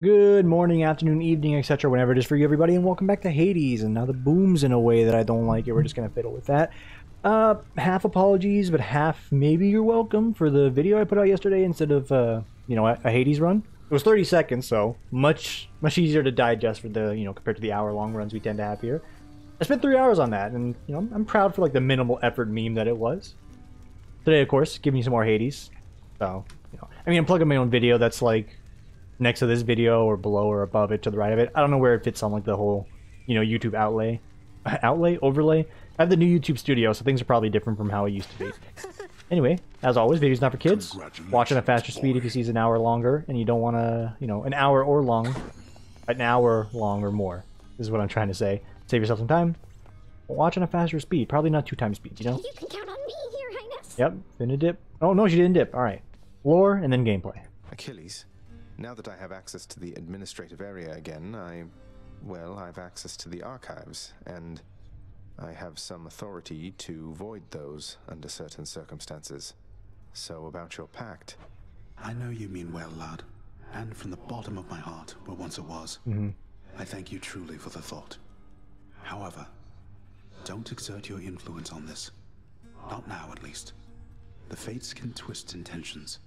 Good morning, afternoon, evening, etc. Whenever it is for you, everybody, and welcome back to Hades. And now the boom's in a way that I don't like it. We're just gonna fiddle with that. Half apologies, but half maybe you're welcome for the video I put out yesterday instead of a Hades run. It was 30 seconds, so much easier to digest for the compared to the hour-long runs we tend to have here. I spent 3 hours on that, and I'm proud for like the minimal effort meme that it was. Today, of course, give me some more Hades. So I'm plugging my own video that's like next to this video or below or above it to the right of it. I don't know where it fits on like the whole YouTube overlay. I have the new YouTube studio, so things are probably different from how it used to be. Anyway, as always, video's not for kids. Watch at a faster speed if you see an hour longer and you don't want to an hour long or more. This is what I'm trying to say. Save yourself some time. Watch on a faster speed, probably not 2 times speed, You can count on me, Your Highness. Yep, finna dip. Oh no, she didn't dip. Alright. Lore and then gameplay. Achilles, now that I have access to the administrative area again, I've access to the archives, and I have some authority to void those under certain circumstances. So about your pact. I know you mean well, lad, and from the bottom of my heart, where once it was, I thank you truly for the thought. However, don't exert your influence on this. Not now, at least. The fates can twist intentions.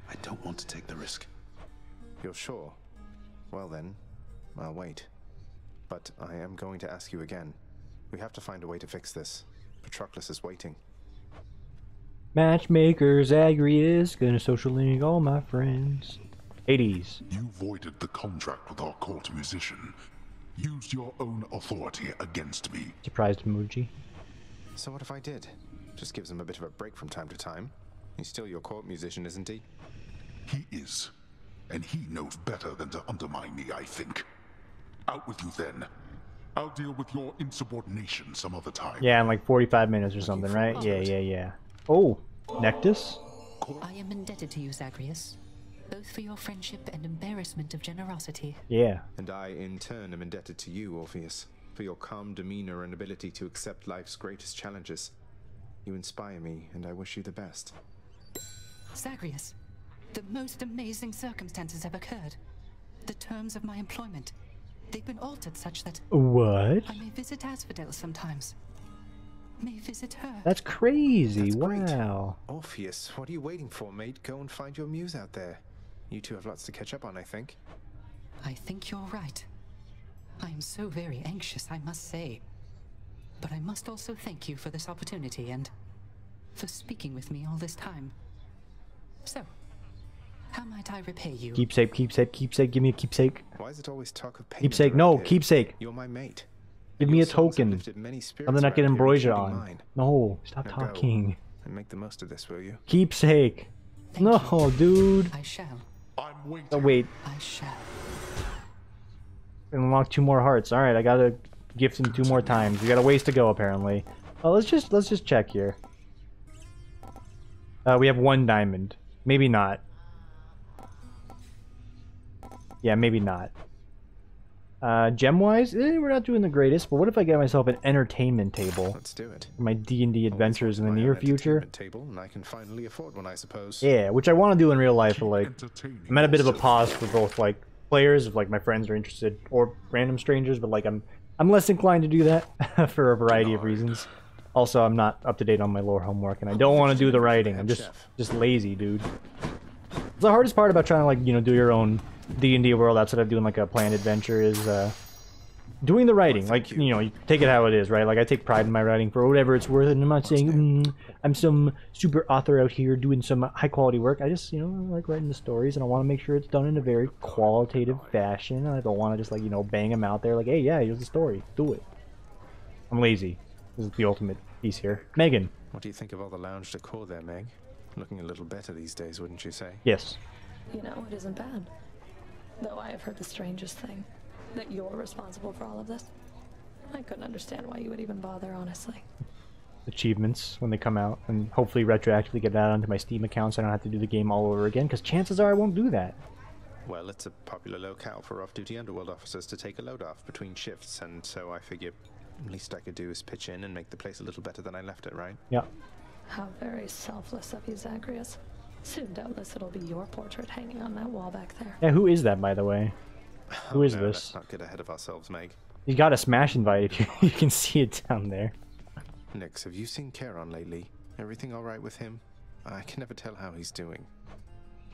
I don't want to take the risk. You're sure? Well then, I'll wait. But I am going to ask you again. We have to find a way to fix this. Patroclus is waiting. Matchmaker Zagreus, gonna social link all my friends. Hades. You voided the contract with our court musician. Used your own authority against me. Surprised emoji. So what if I did? Just gives him a bit of a break from time to time. He's still your court musician, isn't he? He is. And he knows better than to undermine me, I think. Out with you then. I'll deal with your insubordination some other time. Yeah, in like 45 minutes or something, right? Yeah. Oh, Nectus? I am indebted to you, Zagreus, both for your friendship and embarrassment of generosity. Yeah. And I, in turn, am indebted to you, Orpheus, for your calm demeanor and ability to accept life's greatest challenges. You inspire me, and I wish you the best. Zagreus, the most amazing circumstances have occurred. The terms of my employment, they've been altered such that What? I may visit Asphodel sometimes. May visit her. That's crazy. That's great. Wow. Orpheus, what are you waiting for, mate? Go and find your muse out there. You two have lots to catch up on, I think. I think you're right. I am so very anxious, I must say. But I must also thank you for this opportunity and for speaking with me all this time. So, how might I repay you? Keepsake, give me a keepsake. Why is it always talk of payment? Keepsake, around no, here? keepsake. You're my mate. Give me a Your souls have token. lifted many spirits Something I can around here, embroider including on. mine. No, stop Now go. talking. And make the most of this, will you? Keepsake. Thank No, you. dude. I shall. I'm waiting. Oh, wait. I shall. Unlock 2 more hearts. Alright, I gotta gift him 2 more times. We got a ways to go, apparently. Oh, let's just check here. We have 1 diamond. Maybe not. Yeah, maybe not. Gem-wise, we're not doing the greatest, but what if I get myself an entertainment table? Let's do it. For my D&D adventures in the My near own future? entertainment table, and I can finally afford one, I suppose. Yeah, which I want to do in real life, but like, Entertaining I'm at a bit of a yourself. pause for both like players, if like my friends are interested, or random strangers, but like I'm less inclined to do that for a variety of reasons. Also, I'm not up to date on my lore homework, and I don't want to do the writing. I'm just lazy, dude. It's the hardest part about trying to like do your own D&D world outside of doing like a planned adventure is doing the writing. Like you take it how it is, right? Like I take pride in my writing for whatever it's worth, and I'm not saying I'm some super author out here doing some high quality work. I just I like writing the stories, and I want to make sure it's done in a very qualitative fashion. I don't want to just like bang them out there like, hey, yeah, here's the story, do it. I'm lazy. This is the ultimate piece here. Megan. What do you think of all the lounge decor there, Meg? Looking a little better these days, wouldn't you say? Yes. You know, it isn't bad. Though I have heard the strangest thing. That you're responsible for all of this. I couldn't understand why you would even bother, honestly. Achievements when they come out, and hopefully retroactively get that onto my Steam account so I don't have to do the game all over again, because chances are I won't do that. Well, it's a popular locale for off-duty underworld officers to take a load off between shifts, and so I figure least I could do is pitch in and make the place a little better than I left it, right? Yeah. How very selfless of you, Zagreus. Soon, doubtless, it'll be your portrait hanging on that wall back there. Yeah, who is that, by the way? Who is no, this? Let's not get ahead of ourselves, Meg. You got a smash invite if you can see it down there. Nix, have you seen Charon lately? Everything all right with him? I can never tell how he's doing.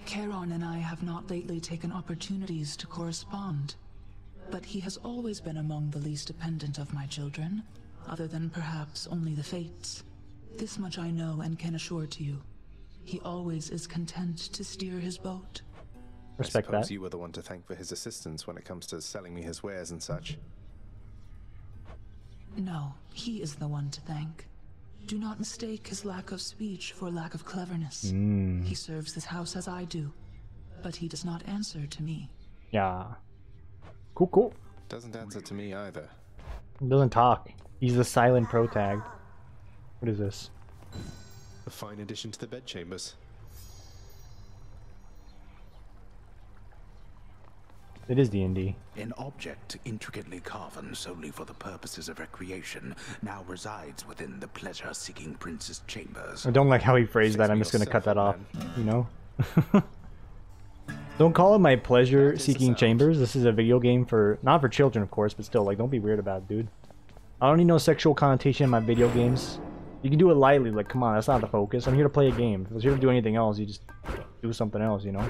Charon and I have not lately taken opportunities to correspond, but he has always been among the least dependent of my children, other than perhaps only the fates. This much I know and can assure to you. He always is content to steer his boat. Respect I suppose that. you were the one to thank for his assistance when it comes to selling me his wares and such. No, he is the one to thank. Do not mistake his lack of speech for lack of cleverness. He serves this house as I do, but he does not answer to me. Yeah. Cool, cool. Doesn't answer to me either. Doesn't talk. He's the silent protag. What is this? A fine addition to the bedchambers. It is D&D. An object intricately carven solely for the purposes of recreation now resides within the pleasure-seeking prince's chambers. I don't like how he phrased that. I'm just gonna cut that off. You know? Don't call it my pleasure-seeking chambers. This is a video game for... not for children, of course, but still, like, don't be weird about it, dude. I don't need no sexual connotation in my video games. You can do it lightly, like, come on, that's not the focus. I'm here to play a game. If I was here to do anything else, you just do something else, you know?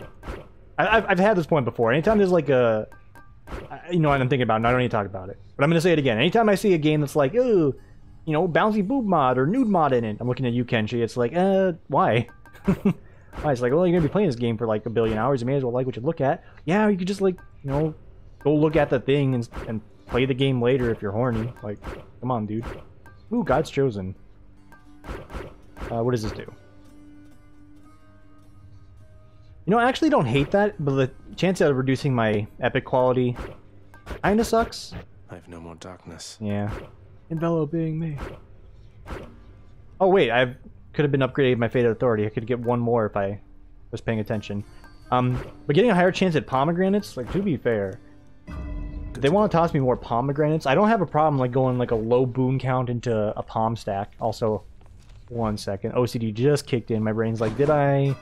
I've had this point before. Anytime there's like a... you know what I'm thinking about, and I don't need to talk about it. But I'm going to say it again. Anytime I see a game that's like, ooh, you know, bouncy boob mod or nude mod in it, I'm looking at you, Kenshi, it's like, why? Why? It's like, well, you're going to be playing this game for like a billion hours. You may as well like what you look at. Yeah, you could just like, you know, go look at the thing and play the game later if you're horny. Like, come on, dude. Ooh, God's Chosen. What does this do? You know, I actually don't hate that, but the chance of reducing my epic quality kinda sucks. I have no more darkness. Yeah. Enveloping me. Oh wait, I could have been upgraded my Fated Authority. I could get one more if I was paying attention. But getting a higher chance at pomegranates, like, to be fair, if they want to toss me more pomegranates, I don't have a problem like going like a low boon count into a pom stack. Also, one second. OCD just kicked in. My brain's like, did I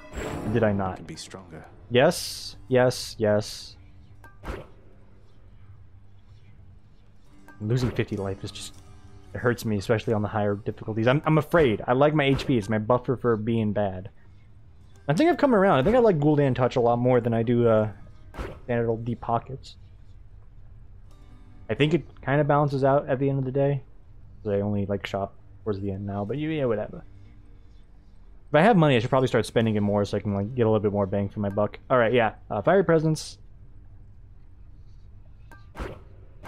not? Can be stronger. Yes, yes, yes. Losing 50 life is just... it hurts me, especially on the higher difficulties. I'm afraid. I like my HP. It's my buffer for being bad. I think I've come around. I think I like Gul'dan Touch a lot more than I do standard old Deep Pockets. I think it kind of balances out at the end of the day. I only like shop towards the end now, but yeah, whatever. If I have money, I should probably start spending it more so I can like get a little bit more bang for my buck. Alright, yeah. Fiery Presence.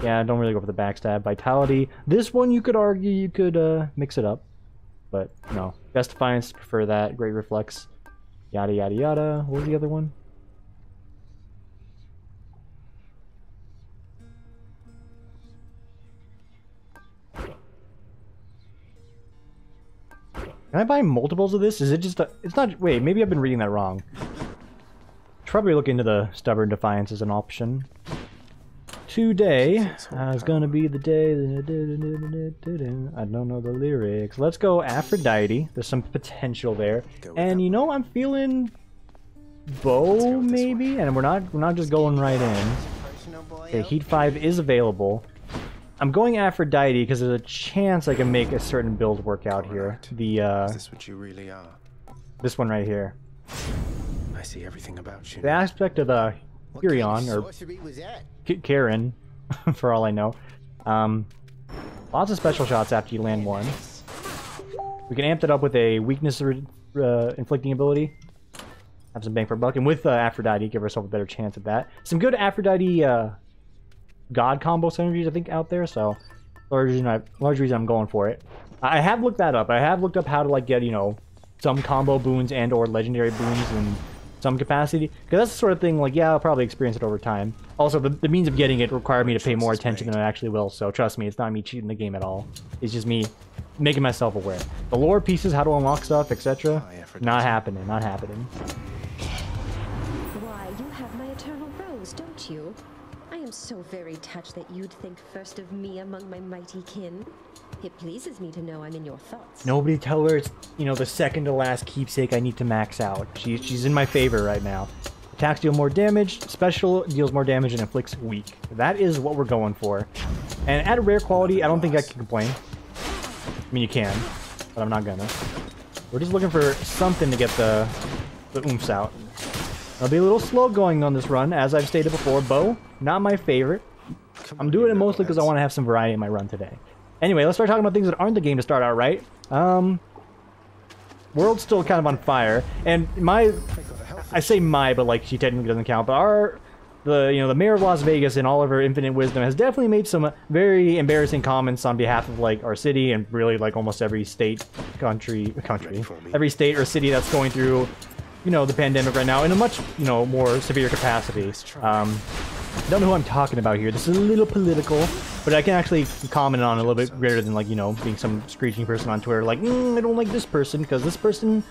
Yeah, don't really go for the backstab. Vitality. This one you could argue you could mix it up. But no. Best Defiance, prefer that. Great Reflex. Yada yada yada. What was the other one? Can I buy multiples of this? Is it just a... it's not... wait, maybe I've been reading that wrong. Should probably look into the Stubborn Defiance as an option. Today is gonna be the day... I don't know the lyrics. Let's go Aphrodite. There's some potential there. And you know, I'm feeling... Bow, maybe? And we're not just going right in. Okay, Heat 5 is available. I'm going Aphrodite because there's a chance I can make a certain build work out here. The Is this what you really are? this one right here. I see everything about you. The aspect of the Kyrion or Karen, for all I know. Lots of special shots after you land one. We can amp it up with a weakness inflicting ability. Have some bang for buck, and with Aphrodite, give ourselves a better chance at that. Some good Aphrodite God combo synergies, I think, out there, so large reason I'm going for it. I have looked that up. I have looked up how to, like, get, you know, some combo boons and or legendary boons in some capacity, because that's the sort of thing, like, yeah, I'll probably experience it over time. Also, the means of getting it require me to pay more attention than I actually will, so trust me, it's not me cheating the game at all. It's just me making myself aware. The lore pieces, how to unlock stuff, etc., not happening, not happening. Why, you have my eternal rose, don't you? I am so very touched that you'd think first of me among my mighty kin. It pleases me to know I'm in your thoughts. Nobody tell her it's, you know, the second to last keepsake I need to max out. She's in my favor right now. Attacks deal more damage, special deals more damage, and inflicts weak. That is what we're going for. And at a rare quality, I don't think I can complain. I mean, you can, but I'm not gonna. We're just looking for something to get the oomphs out. I'll be a little slow going on this run, as I've stated before. Bow, not my favorite. I'm doing it mostly because I want to have some variety in my run today. Anyway, let's start talking about things that aren't the game to start out, right? World's still kind of on fire, and I say my, but like she technically doesn't count, but the mayor of Las Vegas, in all of her infinite wisdom, has definitely made some very embarrassing comments on behalf of like our city and really like almost every state, every state or city that's going through, you know, the pandemic right now in a much, you know, more severe capacity. Don't know who I'm talking about here. This is a little political, but I can actually comment on it a little bit greater than like, you know, being some screeching person on Twitter like, I don't like this person because this person,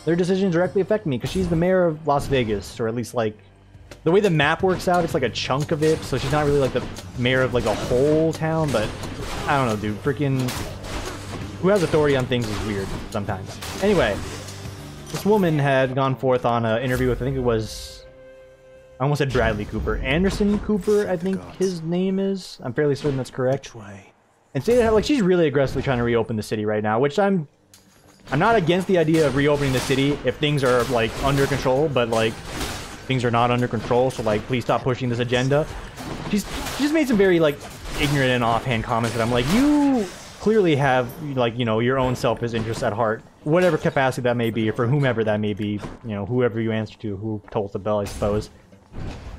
their decisions directly affect me because she's the mayor of Las Vegas, or at least like the way the map works out, it's like a chunk of it, so she's not really like the mayor of like a whole town. But I don't know, dude, freaking who has authority on things is weird sometimes. Anyway, this woman had gone forth on an interview with, I think it was, I almost said Bradley Cooper. Anderson Cooper, I think his name is. I'm fairly certain that's correct. And stated how like she's really aggressively trying to reopen the city right now, which I'm not against the idea of reopening the city if things are like under control, but like things are not under control, so like please stop pushing this agenda. She just made some very like ignorant and offhand comments that I'm like, you clearly have like, you know, your own selfish interests at heart, whatever capacity that may be, or for whomever that may be, you know, whoever you answer to, who tolls the bell, I suppose.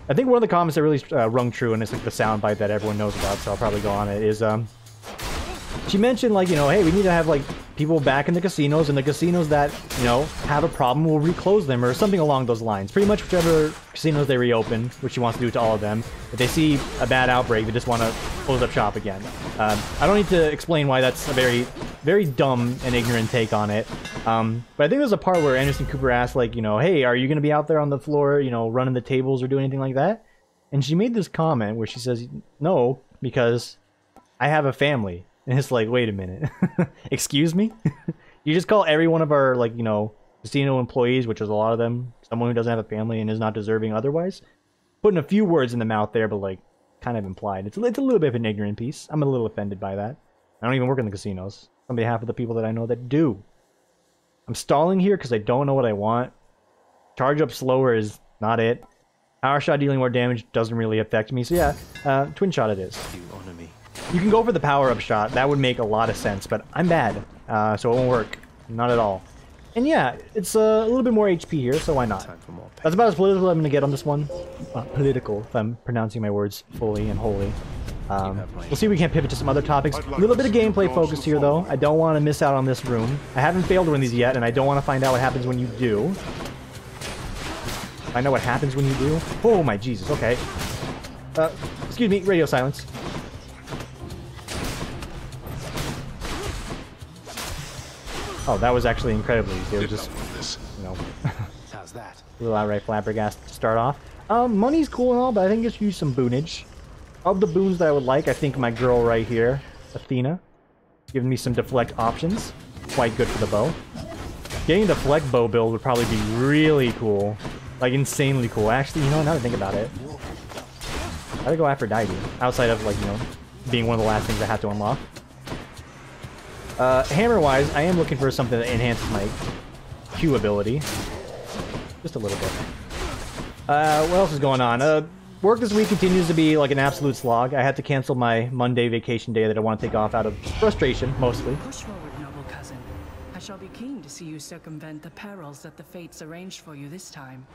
I think one of the comments that really rung true, and it's like the soundbite that everyone knows about, so I'll probably go on it, is she mentioned like, you know, hey, we need to have like people back in the casinos, and the casinos that, you know, have a problem will reclose them, or something along those lines. Pretty much whichever casinos they reopen, which she wants to do to all of them. If they see a bad outbreak, they just want to close up shop again. I don't need to explain why that's a very, very dumb and ignorant take on it. But I think there's a part where Anderson Cooper asked, like, you know, hey, are you going to be out there on the floor, you know, running the tables or doing anything like that? And she made this comment where she says, no, because I have a family. And it's like, wait a minute. Excuse me? You just call every one of our, like, you know, casino employees, which is a lot of them, someone who doesn't have a family and is not deserving otherwise? Putting a few words in the mouth there, but, like, kind of implied. It's a little bit of an ignorant piece. I'm a little offended by that. I don't even work in the casinos. On behalf of the people that I know that do. I'm stalling here because I don't know what I want. Charge up slower is not it. Power shot dealing more damage doesn't really affect me. So yeah, twin shot it is. You honor me. You can go for the power-up shot. That would make a lot of sense, but I'm bad, so it won't work. Not at all. And yeah, it's a little bit more HP here, so why not? That's about as political as I'm going to get on this one. Political, if I'm pronouncing my words fully and wholly. We'll see if we can pivot to some other topics. A little bit of gameplay focused here, though. I don't want to miss out on this room. I haven't failed one of these yet, and I don't want to find out what happens when you do. Find out what happens when you do? Oh my Jesus, okay. Excuse me, radio silence. Oh, that was actually incredibly easy. It was just, you know, how's that? A little outright flabbergasted to start off. Money's cool and all, but I think it's use some boonage. Of the boons that I would like, I think my girl right here, Athena, giving me some deflect options. Quite good for the bow. Getting the deflect bow build would probably be really cool. Like, insanely cool. Actually, you know, now that I think about it, I'd go Aphrodite. Outside of, like, you know, being one of the last things I have to unlock. Hammer-wise, I am looking for something that enhances my Q ability. Just a little bit. What else is going on? Work this week continues to be like an absolute slog. I had to cancel my Monday vacation day that I want to take off out of frustration, mostly. Push forward, noble cousin. I shall be keen to see you circumvent the perils that the fates arranged for you this time.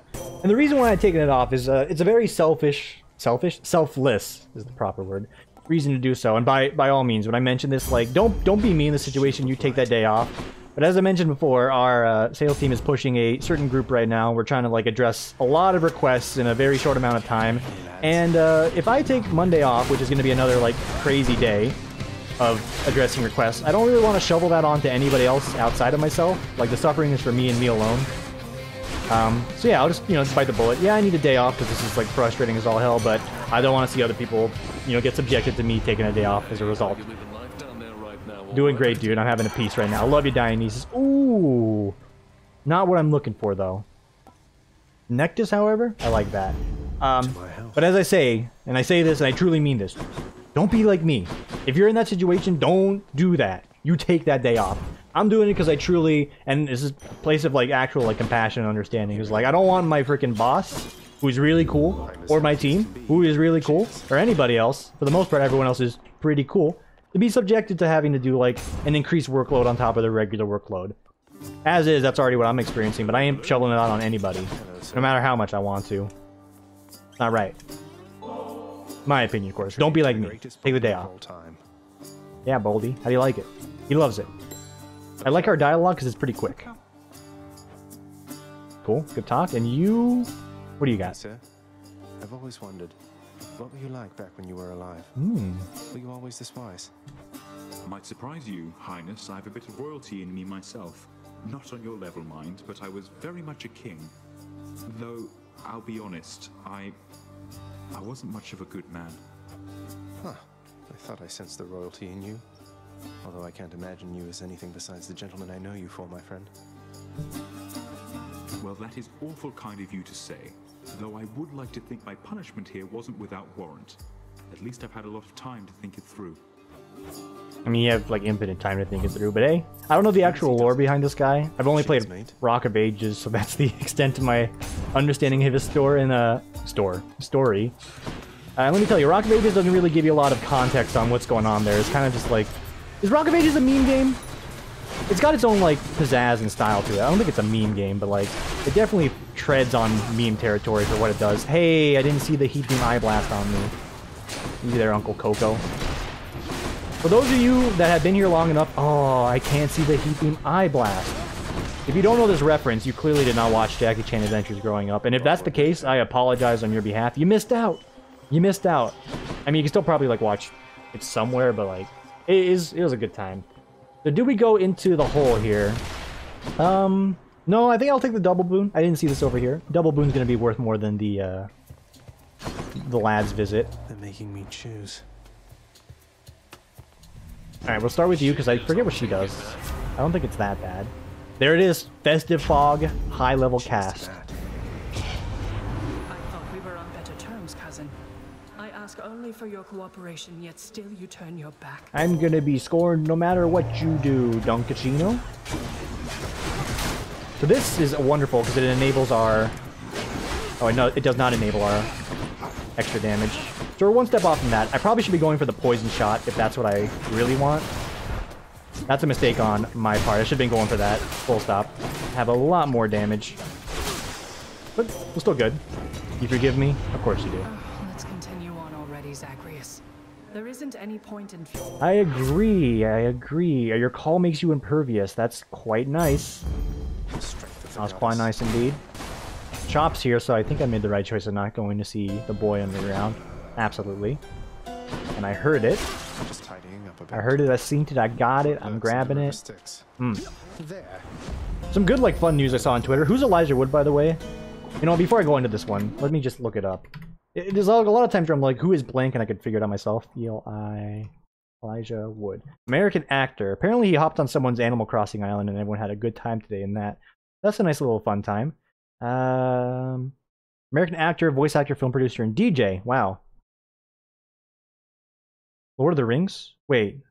And the reason why I've taken it off is it's a very selfless is the proper word, reason to do so. And by all means, when I mention this, like, don't be me in the situation. You take that day off. But as I mentioned before, our sales team is pushing a certain group right now. We're trying to like address a lot of requests in a very short amount of time. And if I take Monday off, which is going to be another like crazy day of addressing requests, I don't really want to shovel that on to anybody else outside of myself. Like, the suffering is for me and me alone. So yeah, I'll just, you know, bite the bullet. Yeah, I need a day off because this is like frustrating as all hell, but I don't want to see other people, you know, get subjected to me taking a day off as a result. Doing great, dude. I'm having a piece right now. I love you, Dionysus. Ooh. Not what I'm looking for, though. Nectus, however, I like that. But as I say, and I say this and I truly mean this, don't be like me. If you're in that situation, don't do that. You take that day off. I'm doing it because I truly, and this is a place of like actual like compassion and understanding. It's like I don't want my freaking boss, who's really cool, or my team, who is really cool, or anybody else. For the most part, everyone else is pretty cool, to be subjected to having to do like an increased workload on top of the regular workload. As is, that's already what I'm experiencing, but I ain't shoveling it out on anybody, no matter how much I want to. Not right. My opinion, of course. Don't be like me. Take the day off. Yeah, Boldy. How do you like it? He loves it. I like our dialogue because it's pretty quick. Cool. Good talk. And you... What do you got? Sir, I've always wondered, what were you like back when you were alive? Were you always this wise? Might surprise you, Highness. I have a bit of royalty in me myself. Not on your level, mind, but I was very much a king. Though, I'll be honest, I wasn't much of a good man. Huh. I thought I sensed the royalty in you. Although I can't imagine you as anything besides the gentleman I know you for, my friend. Well, that is awful kind of you to say. Though I would like to think my punishment here wasn't without warrant. At least I've had a lot of time to think it through. I mean, you have like infinite time to think it through, but hey, I don't know the actual lore behind this guy. I've only played Rock of Ages, so that's the extent of my understanding of his story. Let me tell you, Rock of Ages doesn't really give you a lot of context on what's going on there. It's kind of just like, is Rock of Ages a meme game? It's got its own like pizzazz and style to it. I don't think it's a meme game, but like, it definitely treads on meme territory for what it does. Hey, I didn't see the heat beam eye blast on me. You there, Uncle Coco. For those of you that have been here long enough, oh, I can't see the heat beam eye blast. If you don't know this reference, you clearly did not watch Jackie Chan Adventures growing up. And if that's the case, I apologize on your behalf. You missed out. You missed out. I mean, you can still probably like watch it somewhere, but like, it was a good time. So do we go into the hole here? No, I think I'll take the double boon. I didn't see this over here. Double boon's gonna be worth more than the lad's visit. They're making me choose. Alright, we'll start with you, because I forget what she does. I don't think it's that bad. There it is. Festive Fog, high-level cast. I thought we were on better terms, cousin. I ask only for your cooperation, yet still you turn your back. I'm gonna be scorned no matter what you do, Dunkachino. So this is wonderful, because it enables our... Oh, no, it does not enable our extra damage. So we're one step off from that. I probably should be going for the poison shot if that's what I really want. That's a mistake on my part. I should have been going for that. Full stop. Have a lot more damage. But we're still good. You forgive me? Of course you do. Let's continue on already, Zagreus. There isn't any point in... I agree. I agree. Your call makes you impervious. That's quite nice. That's quite nice indeed. Chop's here, so I think I made the right choice of not going to see the boy underground. Absolutely. And I heard it. Just tidying up a bit. I heard it, I seen it, I got it, I'm grabbing it. There. Some good, like, fun news I saw on Twitter. Who's Elijah Wood, by the way? You know, before I go into this one, let me just look it up. There's a lot of times where I'm like, who is blank, and I could figure it out myself. Elijah Wood. American actor. Apparently he hopped on someone's Animal Crossing island, and everyone had a good time today in that. That's a nice little fun time. American actor, voice actor, film producer, and DJ. Wow. Lord of the Rings? Wait.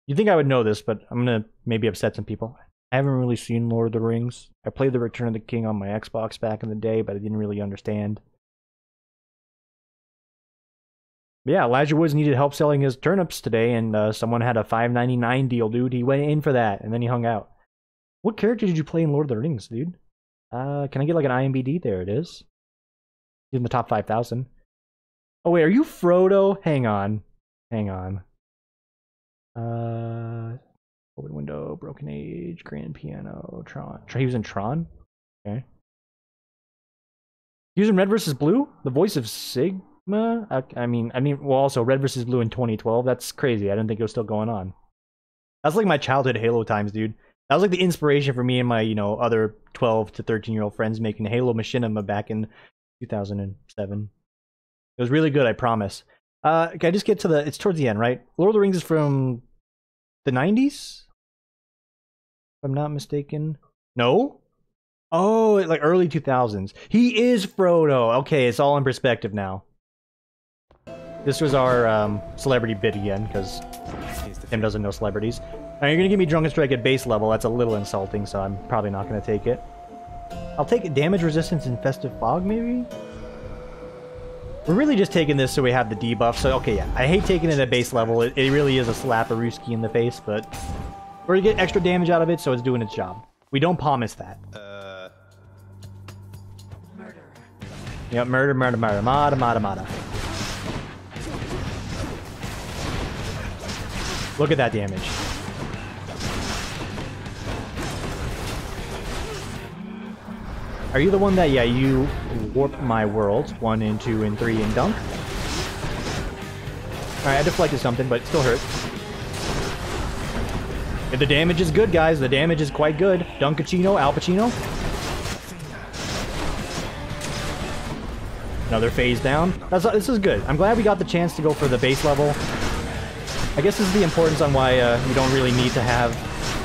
You'd think I would know this, but I'm gonna maybe upset some people. I haven't really seen Lord of the Rings. I played The Return of the King on my Xbox back in the day, but I didn't really understand. But yeah, Elijah Woods needed help selling his turnips today, and someone had a $5.99 deal, dude. He went in for that, and then he hung out. What character did you play in Lord of the Rings, dude? Can I get like an IMBD? There it is. He's in the top 5,000. Oh wait, are you Frodo? Hang on. Hang on. Open window, Broken Age, Grand Piano, Tron. He was in Tron? Okay. He was in Red vs. Blue? The voice of Sigma? I mean, well, also Red vs. Blue in 2012. That's crazy. I didn't think it was still going on. That's like my childhood Halo times, dude. That was like the inspiration for me and my, you know, other 12 to 13-year-old friends making Halo Machinima back in 2007. It was really good, I promise. Can I just get to the... It's towards the end, right? Lord of the Rings is from the 90s? If I'm not mistaken. No? Oh, like early 2000s. He is Frodo! Okay, it's all in perspective now. This was our celebrity bit again, because Tim doesn't know celebrities. Now, you're going to give me Drunken Strike at base level. That's a little insulting, so I'm probably not going to take it. I'll take it. Damage resistance and Festive Fog, maybe? We're really just taking this so we have the debuff. So, okay, yeah. I hate taking it at base level. It really is a slap a Ruski in the face, but we're going to get extra damage out of it, so it's doing its job. We don't promise that. Murder. Yep, murder, murder, murder. Mada, mada, mada. Look at that damage. Are you the one that, yeah, you warp my worlds? 1 and 2 and 3 and dunk? Alright, I deflected something, but it still hurt. If the damage is good, guys, the damage is quite good. Dunkachino, Al Pacino. Another phase down. This is good. I'm glad we got the chance to go for the base level. I guess this is the importance on why you don't really need to have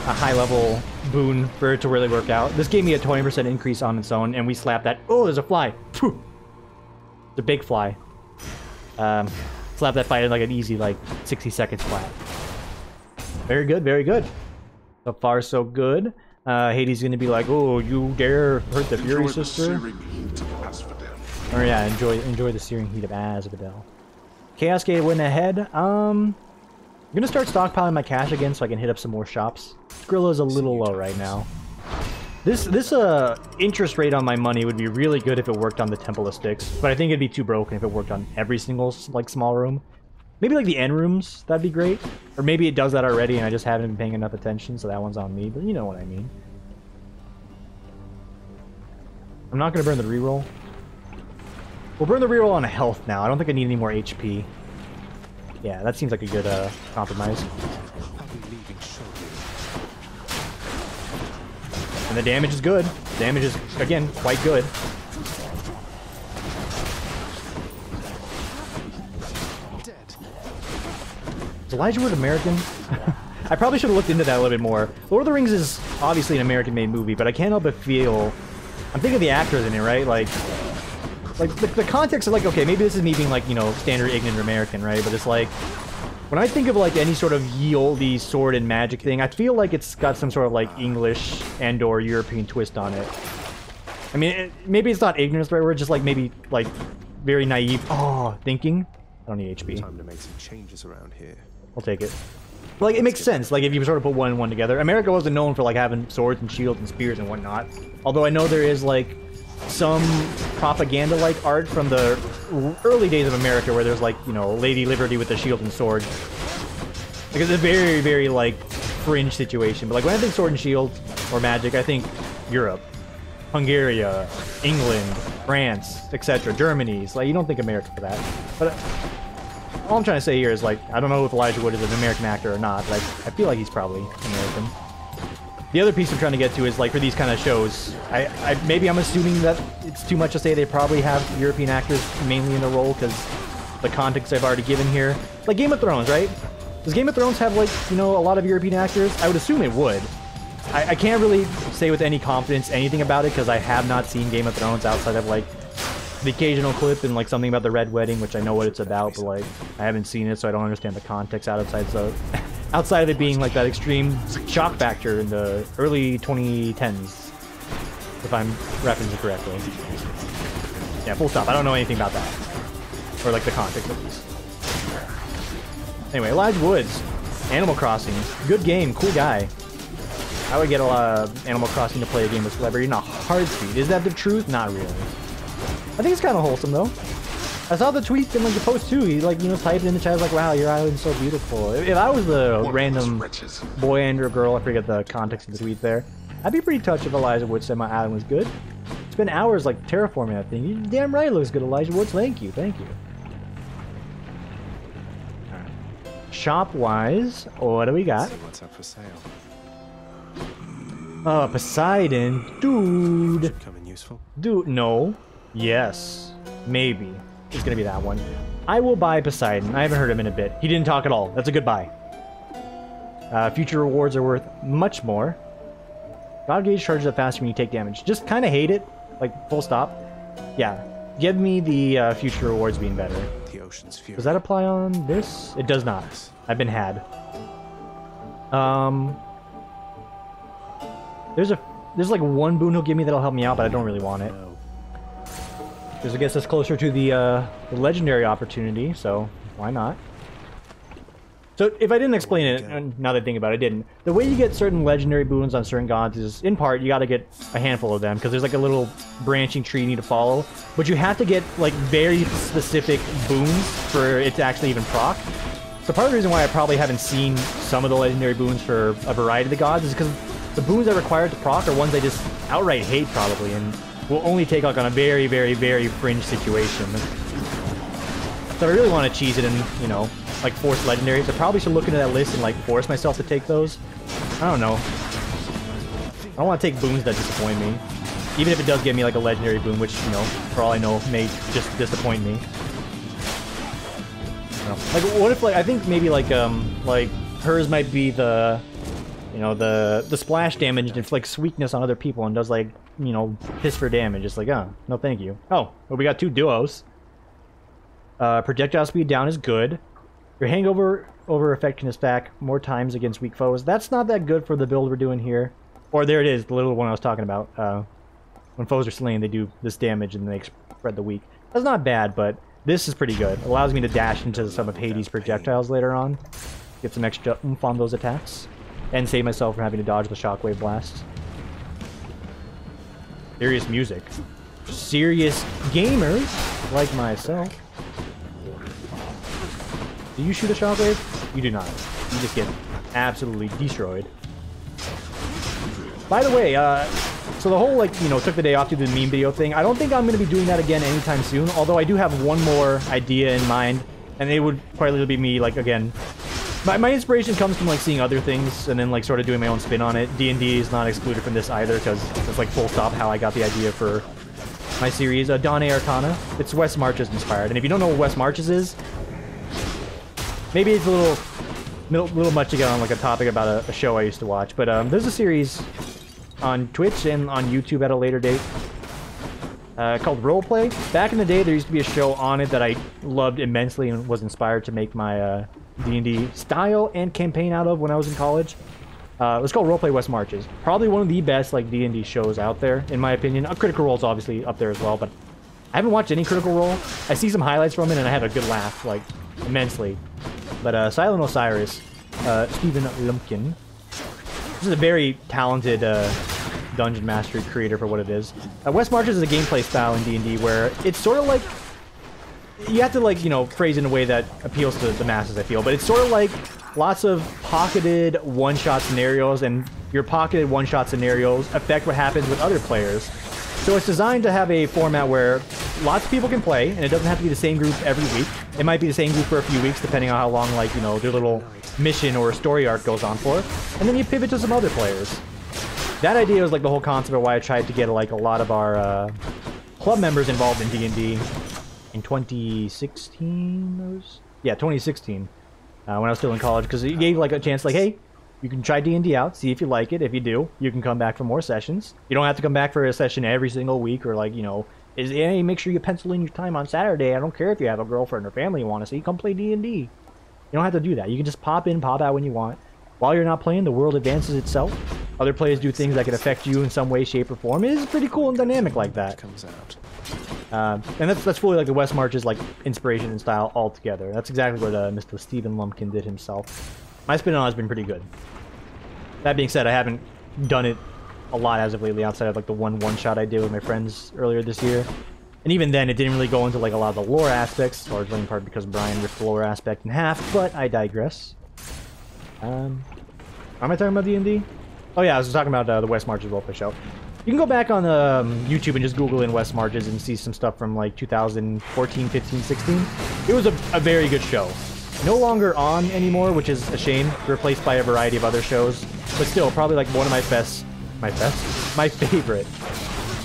a high-level boon for it to really work out. This gave me a 20% increase on its own, and we slapped that. Oh, there's a fly. Phew. It's a big fly. Slap that fight in like an easy, like, 60 seconds flat. Very good, very good. So far, so good. Hades gonna be like, oh, you dare hurt the Fury Sister? Oh yeah, enjoy the searing heat of Asphodel. Chaos Gate went ahead. I'm gonna start stockpiling my cash again so I can hit up some more shops. Skrilla's a little low right now. This interest rate on my money would be really good if it worked on the Temple of Styx, but I think it'd be too broken if it worked on every single, like, small room. Maybe, like, the end rooms, that'd be great. Or maybe it does that already and I just haven't been paying enough attention, so that one's on me, but you know what I mean. I'm not gonna burn the reroll. We'll burn the reroll on health now. I don't think I need any more HP. Yeah, that seems like a good compromise. And the damage is good. The damage is, again, quite good. Is Elijah Wood American? I probably should have looked into that a little bit more. Lord of the Rings is obviously an American-made movie, but I can't help but feel... I'm thinking of the actors in it, right? Like the context of, like, okay, maybe this is me being, like, you know, standard ignorant American, right? But it's like, when I think of, like, any sort of ye olde sword and magic thing, I feel like it's got some sort of, like, English and or European twist on it. I mean, maybe it's not ignorance, the right word, just, like, maybe, like, very naive, thinking. I don't need HP. Time to make some changes around here. I'll take it. Like, it makes sense, like, if you sort of put one and one together. America wasn't known for, like, having swords and shields and spears and whatnot. Although I know there is, like, some propaganda-like art from the early days of America where there's, like, you know, Lady Liberty with a shield and sword. Like, it's a very, very, like, fringe situation. But, like, when I think sword and shield or magic, I think Europe, Hungary, England, France, etc., Germany. So, like, you don't think America for that. But all I'm trying to say here is, like, I don't know if Elijah Wood is an American actor or not, but I feel like he's probably American. The other piece I'm trying to get to is, like, for these kind of shows, maybe I'm assuming that it's too much to say they probably have European actors mainly in the role, because the context I've already given here. Like Game of Thrones, right? Does Game of Thrones have, like, you know, a lot of European actors? I would assume it would. I can't really say with any confidence anything about it, because I have not seen Game of Thrones outside of, like, the occasional clip and, like, something about the Red Wedding, which I know what it's about, but, like, I haven't seen it, so I don't understand the context outside of it being, like, that extreme shock factor in the early 2010s, if I'm referencing correctly. Yeah, full stop. I don't know anything about that. Or, like, the context of this. Anyway, Elijah Woods, Animal Crossing. Good game, cool guy. I would get a lot of Animal Crossing to play a game with celebrity, not Heartbeat. Is that the truth? Not really. I think it's kind of wholesome, though. I saw the tweet and, like, the post, too. He, like, you know, typed in the chat, like, wow, your island's so beautiful. If I was the random boy and or girl, I forget the context of the tweet there, I'd be pretty touched if Elijah Woods said my island was good. Spent hours, like, terraforming that thing. You're damn right it looks good, Elijah Woods. Thank you, thank you. Alright. Shop-wise, what do we got? See what's up for sale. Poseidon, dude. Should come in useful. Dude, no. Yes. Maybe. It's gonna be that one. I will buy Poseidon. I haven't heard him in a bit. He didn't talk at all. That's a good buy. Future rewards are worth much more. God gauge charges up faster when you take damage. Just kind of hate it. Like, full stop. Yeah. Give me the future rewards being better. The ocean's fury. Does that apply on this? It does not. I've been had. There's like one boon he'll give me that'll help me out, but I don't really want it. Because I guess that's closer to the legendary opportunity, so why not? So if I didn't explain it, and now that I think about it, I didn't. The way you get certain legendary boons on certain gods is, in part, you gotta get a handful of them, because there's like a little branching tree you need to follow. But you have to get like very specific boons for it to actually even proc. So part of the reason why I probably haven't seen some of the legendary boons for a variety of the gods is because the boons that are required to proc are ones I just outright hate, probably, and will only take like on a very, very, very fringe situation. So I really want to cheese it and, you know, like force legendaries. I probably should look into that list and like force myself to take those. I don't know. I don't want to take boons that disappoint me. Even if it does give me like a legendary boon, which, you know, for all I know, may just disappoint me. I don't know. Like, what if, like, I think maybe like hers might be the, you know, the splash damage inflicts weakness on other people and does like, you know, piss for damage. It's like, oh, no thank you. Oh, well, we got two duos. Projectile speed down is good. Your hangover effect can stack more times against weak foes. That's not that good for the build we're doing here. Or there it is, the little one I was talking about. When foes are slain, they do this damage and they spread the weak. That's not bad, but this is pretty good. It allows me to dash into some of Hades' projectiles later on. Get some extra oomph on those attacks. And save myself from having to dodge the shockwave blasts. Serious music. Serious gamers like myself. Do you shoot a shockwave? You do not. You just get absolutely destroyed. By the way, so the whole, like, you know, took the day off to do the meme video thing. I don't think I'm going to be doing that again anytime soon, although I do have one more idea in mind, and it would probably be me, like, again. My inspiration comes from, like, seeing other things, and then, like, sort of doing my own spin on it. D&D is not excluded from this either, because it's, like, full stop how I got the idea for my series. Dawn Arcana. It's Wes Marches inspired, and if you don't know what Wes Marches is, maybe it's a little much to get on, like, a topic about a show I used to watch, but there's a series on Twitch and on YouTube at a later date called RougeLike. Back in the day, there used to be a show on it that I loved immensely and was inspired to make my D&D style and campaign out of when I was in college. It was called RougeLike West Marches. Probably one of the best, like, D&D shows out there, in my opinion. Critical Role's obviously up there as well, but I haven't watched any Critical Role. I see some highlights from it, and I had a good laugh, like, immensely. But Silent Osiris, Stephen Lumpkin. This is a very talented dungeon mastery creator for what it is. West Marches is a gameplay style in D&D where it's sort of like... You have to, like, you know, phrase it in a way that appeals to the masses, I feel. But it's sort of like lots of pocketed one-shot scenarios, and your pocketed one-shot scenarios affect what happens with other players. So it's designed to have a format where lots of people can play, and it doesn't have to be the same group every week. It might be the same group for a few weeks, depending on how long, like, you know, their little mission or story arc goes on for. And then you pivot to some other players. That idea was, like, the whole concept of why I tried to get, like, a lot of our club members involved in D&D in 2016? Yeah, 2016, when I was still in college, because it gave, like, a chance, like, hey, you can try D&D out, see if you like it. If you do, you can come back for more sessions. You don't have to come back for a session every single week, or, like, you know, hey, make sure you pencil in your time on Saturday. I don't care if you have a girlfriend or family you want to see. Come play D&D. You don't have to do that. You can just pop in, pop out when you want. While you're not playing, the world advances itself. Other players do things that can affect you in some way, shape, or form. It is pretty cool and dynamic like that. Comes out. And that's fully like the West Marches, like, inspiration and style altogether. That's exactly what Mr. Stephen Lumpkin did himself. My spin on it has been pretty good. That being said, I haven't done it a lot as of lately, outside of, like, the one-shot I did with my friends earlier this year. And even then, it didn't really go into, like, a lot of the lore aspects, largely in part because Brian ripped the lore aspect in half, but I digress. Am I talking about D&D? Oh yeah, I was talking about the West Marches roleplay show. You can go back on YouTube and just Google in West Marches and see some stuff from, like, 2014, 15, 16. It was a very good show. No longer on anymore, which is a shame, replaced by a variety of other shows. But still, probably, like, one of my best My best? My favorite.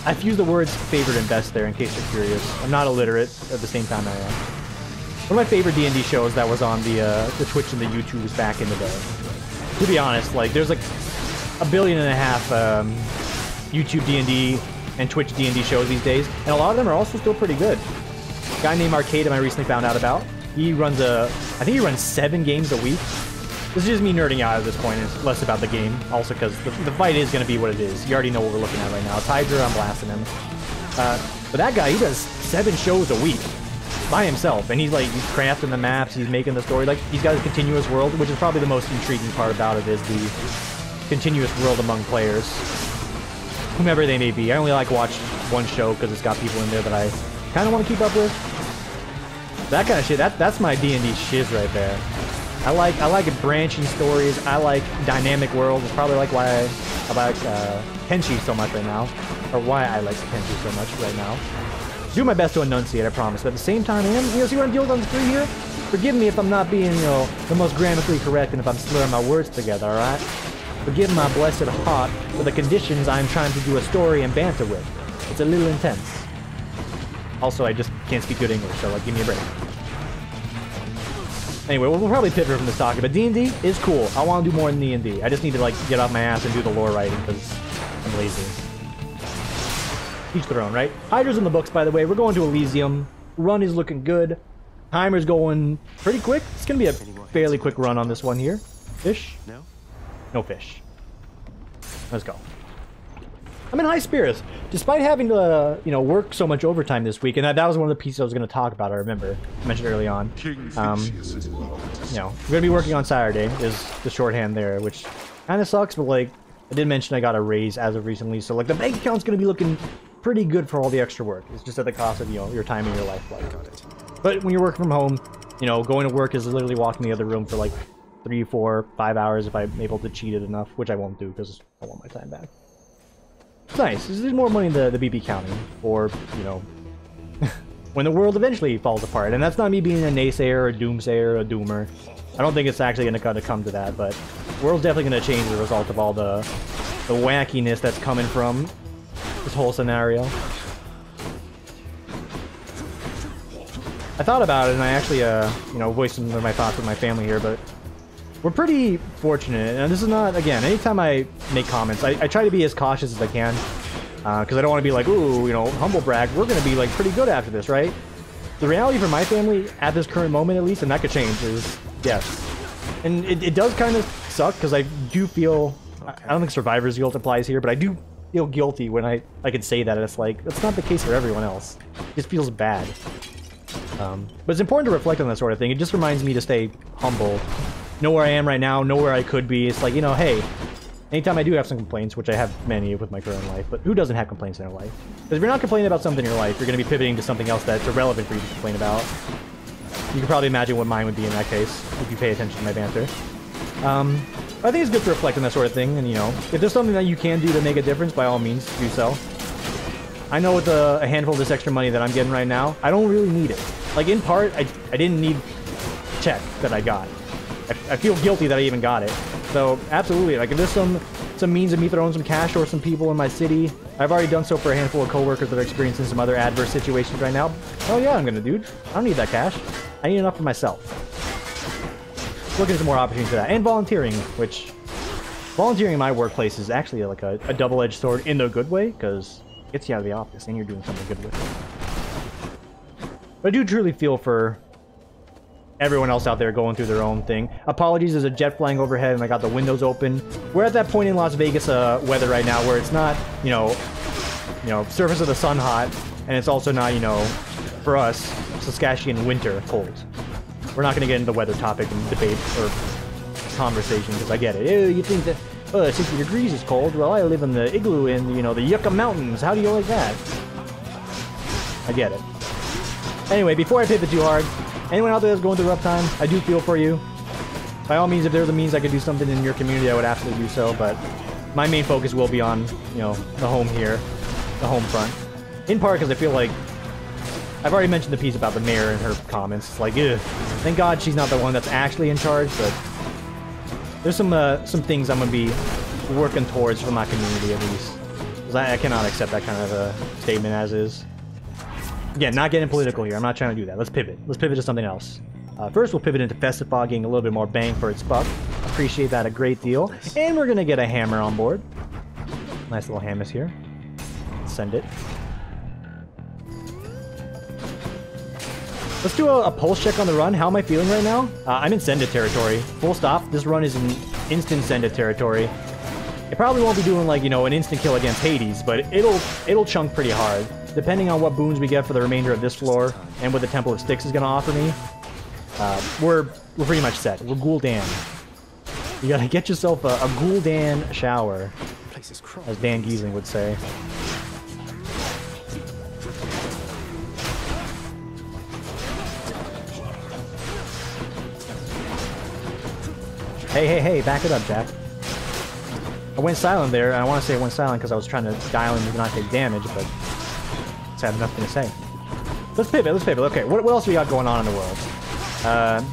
I've used the words favorite and best there in case you're curious. I'm not illiterate, at the same time I am. One of my favorite D&D shows that was on the Twitch and the YouTubes back in the day. To be honest, like, there's like 1.5 billion YouTube D&D and Twitch D&D shows these days, and a lot of them are also still pretty good. A guy named Arcade I recently found out about. He runs I think he runs 7 games a week. This is just me nerding out at this point, and it's less about the game. Also because the fight is going to be what it is. You already know what we're looking at right now. It's Hydra, I'm blasting him. But that guy, he does 7 shows a week by himself, and he's crafting the maps, he's making the story. Like, he's got a continuous world, which is probably the most intriguing part about it, is the continuous world among players, whomever they may be. I only watch one show because it's got people in there that I kind of want to keep up with. That kind of shit, that's my D&D shiz right there. I like branching stories. I like dynamic worlds. It's probably why I like Kenshi so much right now, or why I like Kenshi so much right now. Do my best to enunciate, I promise. But at the same time, see what I'm dealing with on the screen here? Forgive me if I'm not being, the most grammatically correct, and if I'm slurring my words together, alright? Forgive my blessed heart for the conditions I'm trying to do a story and banter with. It's a little intense. Also, I just can't speak good English, so give me a break. Anyway, we'll probably pivot from this topic, but D&D is cool. I want to do more than D&D. I just need to get off my ass and do the lore writing, because I'm lazy. Each their own, right? Hydra's in the books, by the way. We're going to Elysium. Run is looking good. Timer's going pretty quick. It's going to be a fairly quick run on this one here. Fish? No? No fish. Let's go. I'm in high spirits. Despite having to, work so much overtime this week, and that was one of the pieces I was going to talk about, I remember. I mentioned early on. We're going to be working on Saturday, is the shorthand there, which kind of sucks, but, I did mention I got a raise as of recently, so, the bank account's going to be looking pretty good for all the extra work. It's just at the cost of, your time and your life. But when you're working from home, going to work is literally walking the other room for, 3, 4, 5 hours if I'm able to cheat it enough, which I won't do because I want my time back. It's nice. There's more money in the BB counting, or, when the world eventually falls apart. And that's not me being a naysayer, or doomsayer, or doomer. I don't think it's actually going to come to that, but the world's definitely going to change as a result of all the wackiness that's coming from this whole scenario. I thought about it, and I actually, voiced some of my thoughts with my family here, but we're pretty fortunate, and this is not, again, anytime I make comments, I try to be as cautious as I can, because I don't want to be like, ooh, humble brag, we're going to be, pretty good after this, right? The reality for my family, at this current moment at least, and that could change, is, yes. And it does kind of suck, because I do feel, I don't think survivor's guilt applies here, but I do feel guilty when I can say that, and it's that's not the case for everyone else. It just feels bad. But it's important to reflect on that sort of thing. It just reminds me to stay humble. Know where I am right now, know where I could be. It's hey, anytime I do have some complaints, which I have many with my current life, but who doesn't have complaints in their life? Because if you're not complaining about something in your life, you're going to be pivoting to something else that's irrelevant for you to complain about. You can probably imagine what mine would be in that case, if you pay attention to my banter. I think it's good to reflect on that sort of thing, and if there's something that you can do to make a difference, by all means, do so. I know with a handful of this extra money that I'm getting right now, I don't really need it. In part, I didn't need the check that I got. I feel guilty that I even got it. So, absolutely, if there's some means of me throwing some cash or some people in my city, I've already done so for a handful of coworkers that are experiencing some other adverse situations right now. Oh yeah, I'm gonna, dude. I don't need that cash. I need enough for myself. Looking at some more opportunities for that. And volunteering, which... Volunteering in my workplace is actually a double-edged sword in the good way, because it gets you out of the office and you're doing something good with it. But I do truly feel for everyone else out there going through their own thing. Apologies, there's a jet flying overhead and I got the windows open. We're at that point in Las Vegas weather right now where it's not, surface of the sun hot, and it's also not, for us, Saskatchewan winter cold. We're not going to get into the weather topic and debate or conversation, because I get it. Ew, you think that 60 degrees is cold? Well, I live in the igloo in, the Yucca Mountains. How do you like that? I get it. Anyway, before I pivot too hard, anyone out there that's going through a rough time, I do feel for you. By all means, if there's a means I could do something in your community, I would absolutely do so, but my main focus will be on, the home here, the home front. In part because I feel like I've already mentioned the piece about the mayor and her comments. It's ugh. Thank God she's not the one that's actually in charge, but there's some things I'm going to be working towards for my community at least. Because I cannot accept that kind of a statement as is. Again, not getting political here. I'm not trying to do that. Let's pivot. Let's pivot to something else. First, we'll pivot into Festifog, getting a little bit more bang for its buck. Appreciate that a great deal. And we're going to get a hammer on board. Nice little hammers here. Send it. Let's do a pulse check on the run. How am I feeling right now? I'm in Send It territory. Full stop. This run is in instant Send It territory. It probably won't be doing, like, you know, an instant kill against Hades, but it'll chunk pretty hard. Depending on what boons we get for the remainder of this floor and what the Temple of Styx is going to offer me, we're pretty much set. We're Gul'dan. You gotta get yourself a Gul'dan shower, as Dan Giesling would say. Hey, back it up, Jack. I went silent there, and I want to say I went silent because I was trying to dial in to not take damage, but I have nothing to say. Let's pivot. Okay, what else we got going on in the world?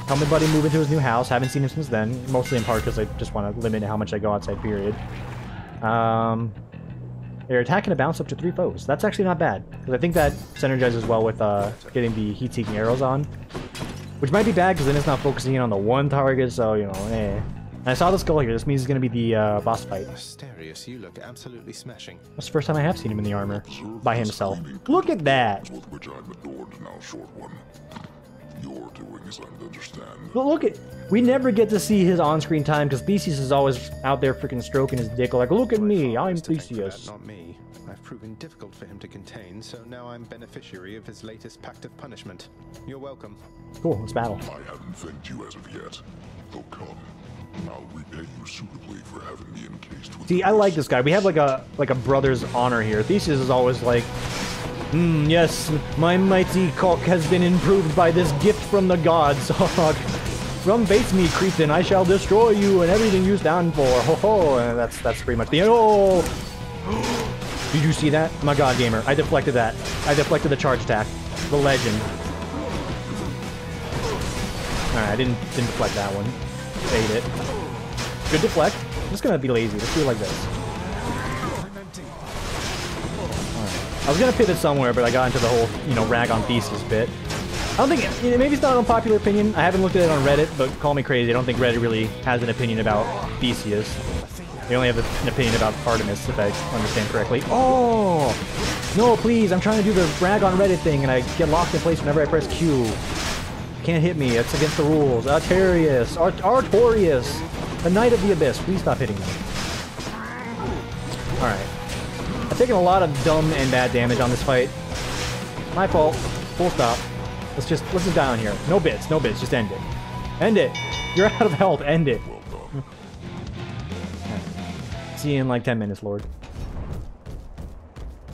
Help my buddy move into his new house. Haven't seen him since then, mostly in part because I just want to limit how much I go outside, period. They're attacking a bounce up to 3 foes. That's actually not bad, because I think that synergizes well with getting the heat-seeking arrows on. Which might be bad, because then it's not focusing in on the one target, so, you know, eh. And I saw the skull here. This means it's going to be the boss fight. Asterius, you look absolutely smashing. That's the first time I have seen him in the armor. By himself. Look at that! With which I'm adored now, short one. You're doing as I'm to understand. But look at... We never get to see his on-screen time, because Theseus is always out there freaking stroking his dick like, look at me, I'm Theseus. Not me. I've proven difficult for him to contain, so now I'm beneficiary of his latest pact of punishment. You're welcome. Cool, let's battle. I haven't thanked you as of yet. Though come, I'll repay you suitably for having me encased with... See, I like this guy. We have like a brother's honor here. Theseus is always like, yes, my mighty cock has been improved by this gift from the gods. From face me, Cretan, I shall destroy you and everything you stand for. Ho ho! And that's pretty much the end. Oh! Did you see that? My god, gamer. I deflected that. I deflected the charge attack. The legend. Alright, I didn't deflect that one. Ate it. Good deflect. I'm just gonna be lazy. Let's do it like this. Alright. I was gonna pivot somewhere, but I got into the whole, you know, rag on Theseus bit. I don't think, you know, maybe it's not an unpopular opinion. I haven't looked at it on Reddit, but call me crazy. I don't think Reddit really has an opinion about Theseus. They only have an opinion about Artemis, if I understand correctly. Oh! No, please, I'm trying to do the rag on Reddit thing, and I get locked in place whenever I press Q. Can't hit me, it's against the rules. Artorius, the Knight of the Abyss, please stop hitting me. Alright. I've taken a lot of dumb and bad damage on this fight. My fault. Full stop. Let's just die on here. No bits, just end it. End it! You're out of health, end it. See you in like 10 minutes, Lord.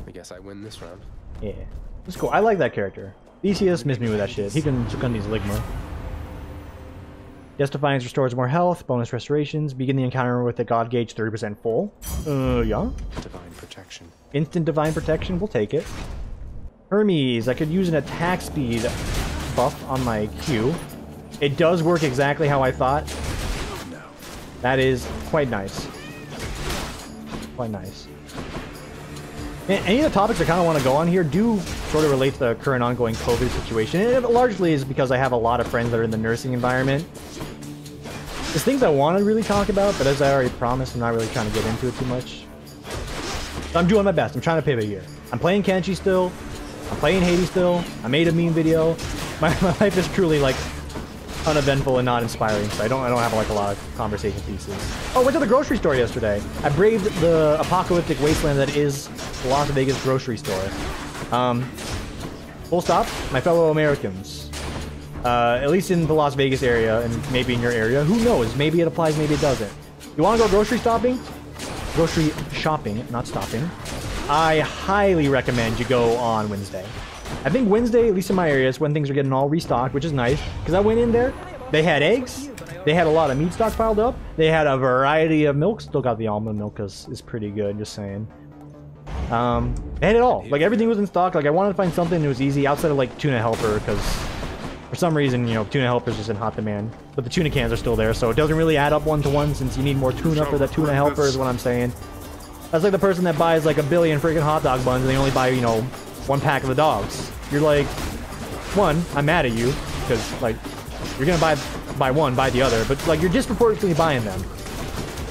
I guess I win this round. Yeah. It's cool. I like that character. Theseus missed me with that shit. He can took on these Ligma. Yes, Defiance restores more health, bonus restorations. Begin the encounter with the God Gauge 30% full. Yeah. Divine protection. Instant divine protection, we'll take it. Hermes, I could use an attack speed buff on my Q. It does work exactly how I thought. No. That is quite nice. Quite nice. And any of the topics I kind of want to go on here do sort of relate to the current ongoing COVID situation. And it largely is because I have a lot of friends that are in the nursing environment. There's things I want to really talk about, but as I already promised, I'm not really trying to get into it too much. So I'm doing my best. I'm trying to pivot here. I'm playing Kenshi still. I'm playing Hades still. I made a meme video. My life is truly like uneventful and not inspiring, so I don't have like a lot of conversation pieces. Oh, went to the grocery store yesterday. I braved the apocalyptic wasteland that is the Las Vegas grocery store. Full stop, my fellow Americans. At least in the Las Vegas area, and maybe in your area. Who knows? Maybe it applies, maybe it doesn't. You want to go grocery shopping? Grocery shopping, not stopping. I highly recommend you go on Wednesday. I think Wednesday, at least in my area, is when things are getting all restocked, which is nice. Because I went in there, they had eggs, they had a lot of meat stock piled up, they had a variety of milk. Still got the almond milk, because it's pretty good, just saying. They had it all. Like, everything was in stock. Like, I wanted to find something that was easy outside of, like, Tuna Helper, because For some reason, you know, tuna helper is just in hot demand. But the tuna cans are still there, so it doesn't really add up one-to-one since you need more tuna for the tuna helper is what I'm saying. That's like the person that buys like a billion freaking hot dog buns and they only buy, you know, 1 pack of the dogs. You're like, one, I'm mad at you, because like, you're gonna buy one, buy the other, but like you're disproportionately buying them.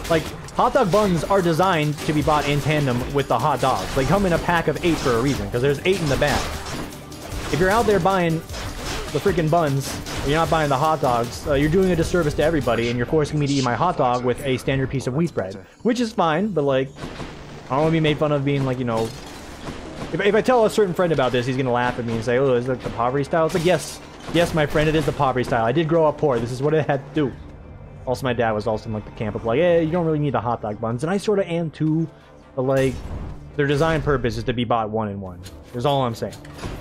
Like, hot dog buns are designed to be bought in tandem with the hot dogs. They come in a pack of 8 for a reason, because there's 8 in the bag. If you're out there buying the freaking buns, and you're not buying the hot dogs, you're doing a disservice to everybody, and you're forcing me to eat my hot dog with a standard piece of wheat bread. Which is fine, but like, I don't want to be made fun of being like, you know... If I tell a certain friend about this, he's gonna laugh at me and say, oh, is it the poverty style? It's like, yes, my friend, it is the poverty style. I did grow up poor. This is what it had to do. Also, my dad was also in like the camp of like, hey, you don't really need the hot dog buns. And I sort of am too, but like, their design purpose is to be bought 1 in 1. That's all I'm saying.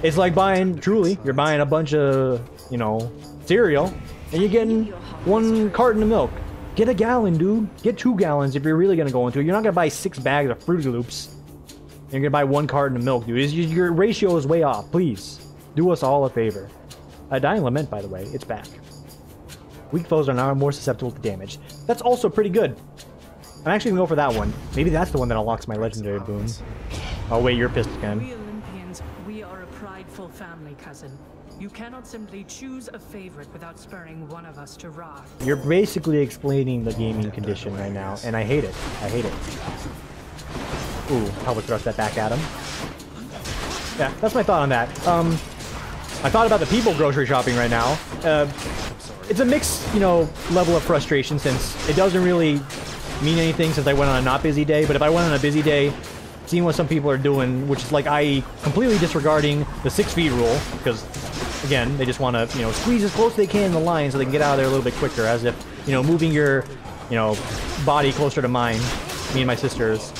It's like buying, truly, you're buying a bunch of, you know, cereal, and you're getting 1 carton of milk. Get a gallon, dude. Get 2 gallons if you're really gonna go into it. You're not gonna buy 6 bags of Fruity Loops. You're gonna buy 1 carton of milk, dude. Your ratio is way off. Please, do us all a favor. Dying Lament, by the way, it's back. Weak foes are now more susceptible to damage. That's also pretty good. I'm actually gonna go for that one. Maybe that's the one that unlocks my legendary boon. Oh wait, you're pissed again. We Olympians, we are a prideful family, cousin. You cannot simply choose a favorite without spurring one of us to wrath. You're basically explaining the gaming condition right now, and I hate it. I hate it. Ooh, public thrust that back at him. Yeah, that's my thought on that. I thought about the people grocery shopping right now. It's a mixed, you know, level of frustration since it doesn't really mean anything since I went on a not busy day, but if I went on a busy day, seeing what some people are doing, which is like, i.e. completely disregarding the 6 feet rule, because, again, they just want to, you know, squeeze as close as they can in the line so they can get out of there a little bit quicker, as if, you know, moving your, you know, body closer to mine, me and my sister's,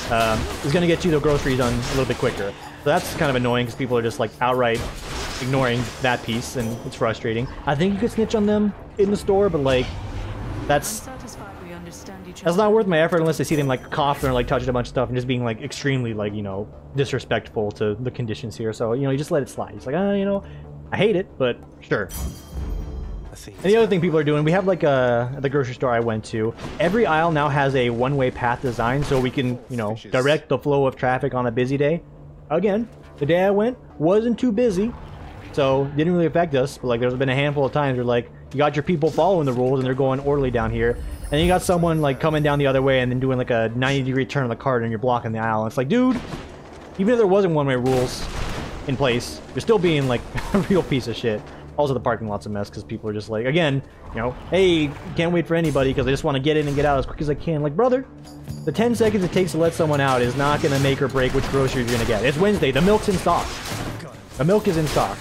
is going to get you the groceries done a little bit quicker. So that's kind of annoying, because people are just, like, outright ignoring that piece, and it's frustrating. I think you could snitch on them in the store, but, like, that's not worth my effort unless I see them like coughing or like touching a bunch of stuff and just being like extremely like, you know, disrespectful to the conditions here. So, you know, you just let it slide. It's like, you know, I hate it, but sure. And the other thing people are doing, we have like at the grocery store I went to, every aisle now has a one-way path design so we can, you know, direct the flow of traffic on a busy day. Again, the day I went wasn't too busy, so didn't really affect us. But like, there's been a handful of times where like, you got your people following the rules and they're going orderly down here. And then you got someone like coming down the other way and then doing like a 90-degree turn on the cart and you're blocking the aisle. And it's like, dude, even if there wasn't one-way rules in place, you're still being like a real piece of shit. Also, the parking lot's a mess because people are just like, again, you know, hey, can't wait for anybody because I just want to get in and get out as quick as I can. Like, brother, the 10 seconds it takes to let someone out is not going to make or break which groceries you're going to get. It's Wednesday. The milk's in stock. The milk is in stock.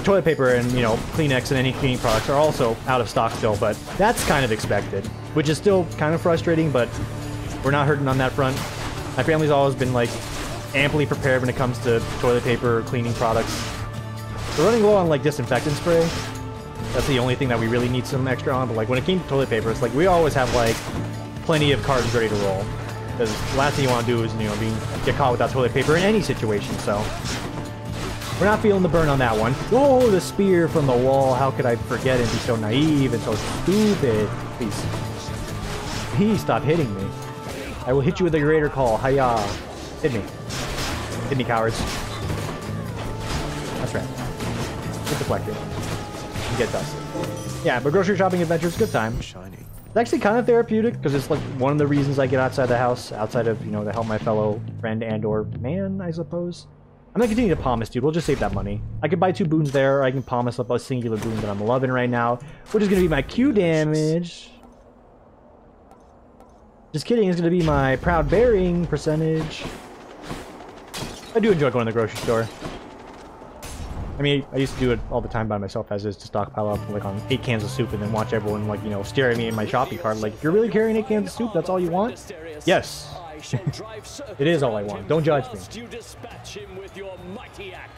Toilet paper and, you know, Kleenex and any cleaning products are also out of stock still, but that's kind of expected, which is still kind of frustrating, but we're not hurting on that front. My family's always been, like, amply prepared when it comes to toilet paper or cleaning products. We're running low on, like, disinfectant spray. That's the only thing that we really need some extra on, but, like, when it came to toilet paper, it's like, we always have, like, plenty of cartons ready to roll. Because the last thing you want to do is, you know, get caught without toilet paper in any situation, so... We're not feeling the burn on that one. Oh, the spear from the wall. How could I forget and be so naive and so stupid? Please. Please stop hitting me. I will hit you with a greater call. Hiya. Hit me. Hit me, cowards. That's right. Get deflected. And get dusted. Yeah, but grocery shopping adventure is a good time. Shiny. It's actually kind of therapeutic because it's like one of the reasons I get outside the house, outside of, you know, to help my fellow friend and or man, I suppose. I'm gonna continue to palm this, dude. We'll just save that money. I could buy 2 boons there, or I can palm up a singular boon that I'm loving right now, which is gonna be my Q damage. Just kidding, it's gonna be my proud bearing percentage. I do enjoy going to the grocery store. I mean, I used to do it all the time by myself as is to stockpile up like on 8 cans of soup and then watch everyone like, you know, stare at me in my shopping cart like, if you're really carrying 8 cans of soup, that's all you want? Yes. It is all I want. Don't judge me.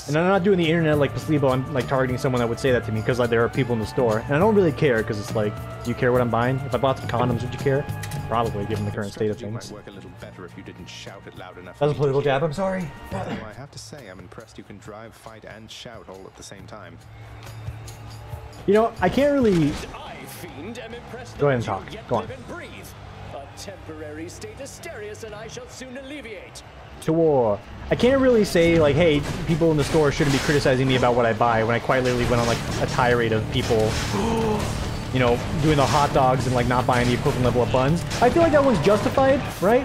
And I'm not doing the internet like placebo. I'm like targeting someone that would say that to me because like there are people in the store, and I don't really care because it's like, do you care what I'm buying? If I bought some condoms, would you care? Probably, given the current state of things. Might work a little better if you didn't shout it loud enough. That was a political jab. I'm sorry. Although I have to say, I'm impressed you can drive, fight, and shout all at the same time. You know, I can't really... I, Fiend, am impressed Go ahead and that talk. you yet Go on. live and breathe. A temporary state of stereus, and I shall soon alleviate. To war. I can't really say, like, hey, people in the store shouldn't be criticizing me about what I buy when I quite literally went on, like, a tirade of people, you know, doing the hot dogs and, like, not buying the equivalent level of buns. I feel like that one's justified, right?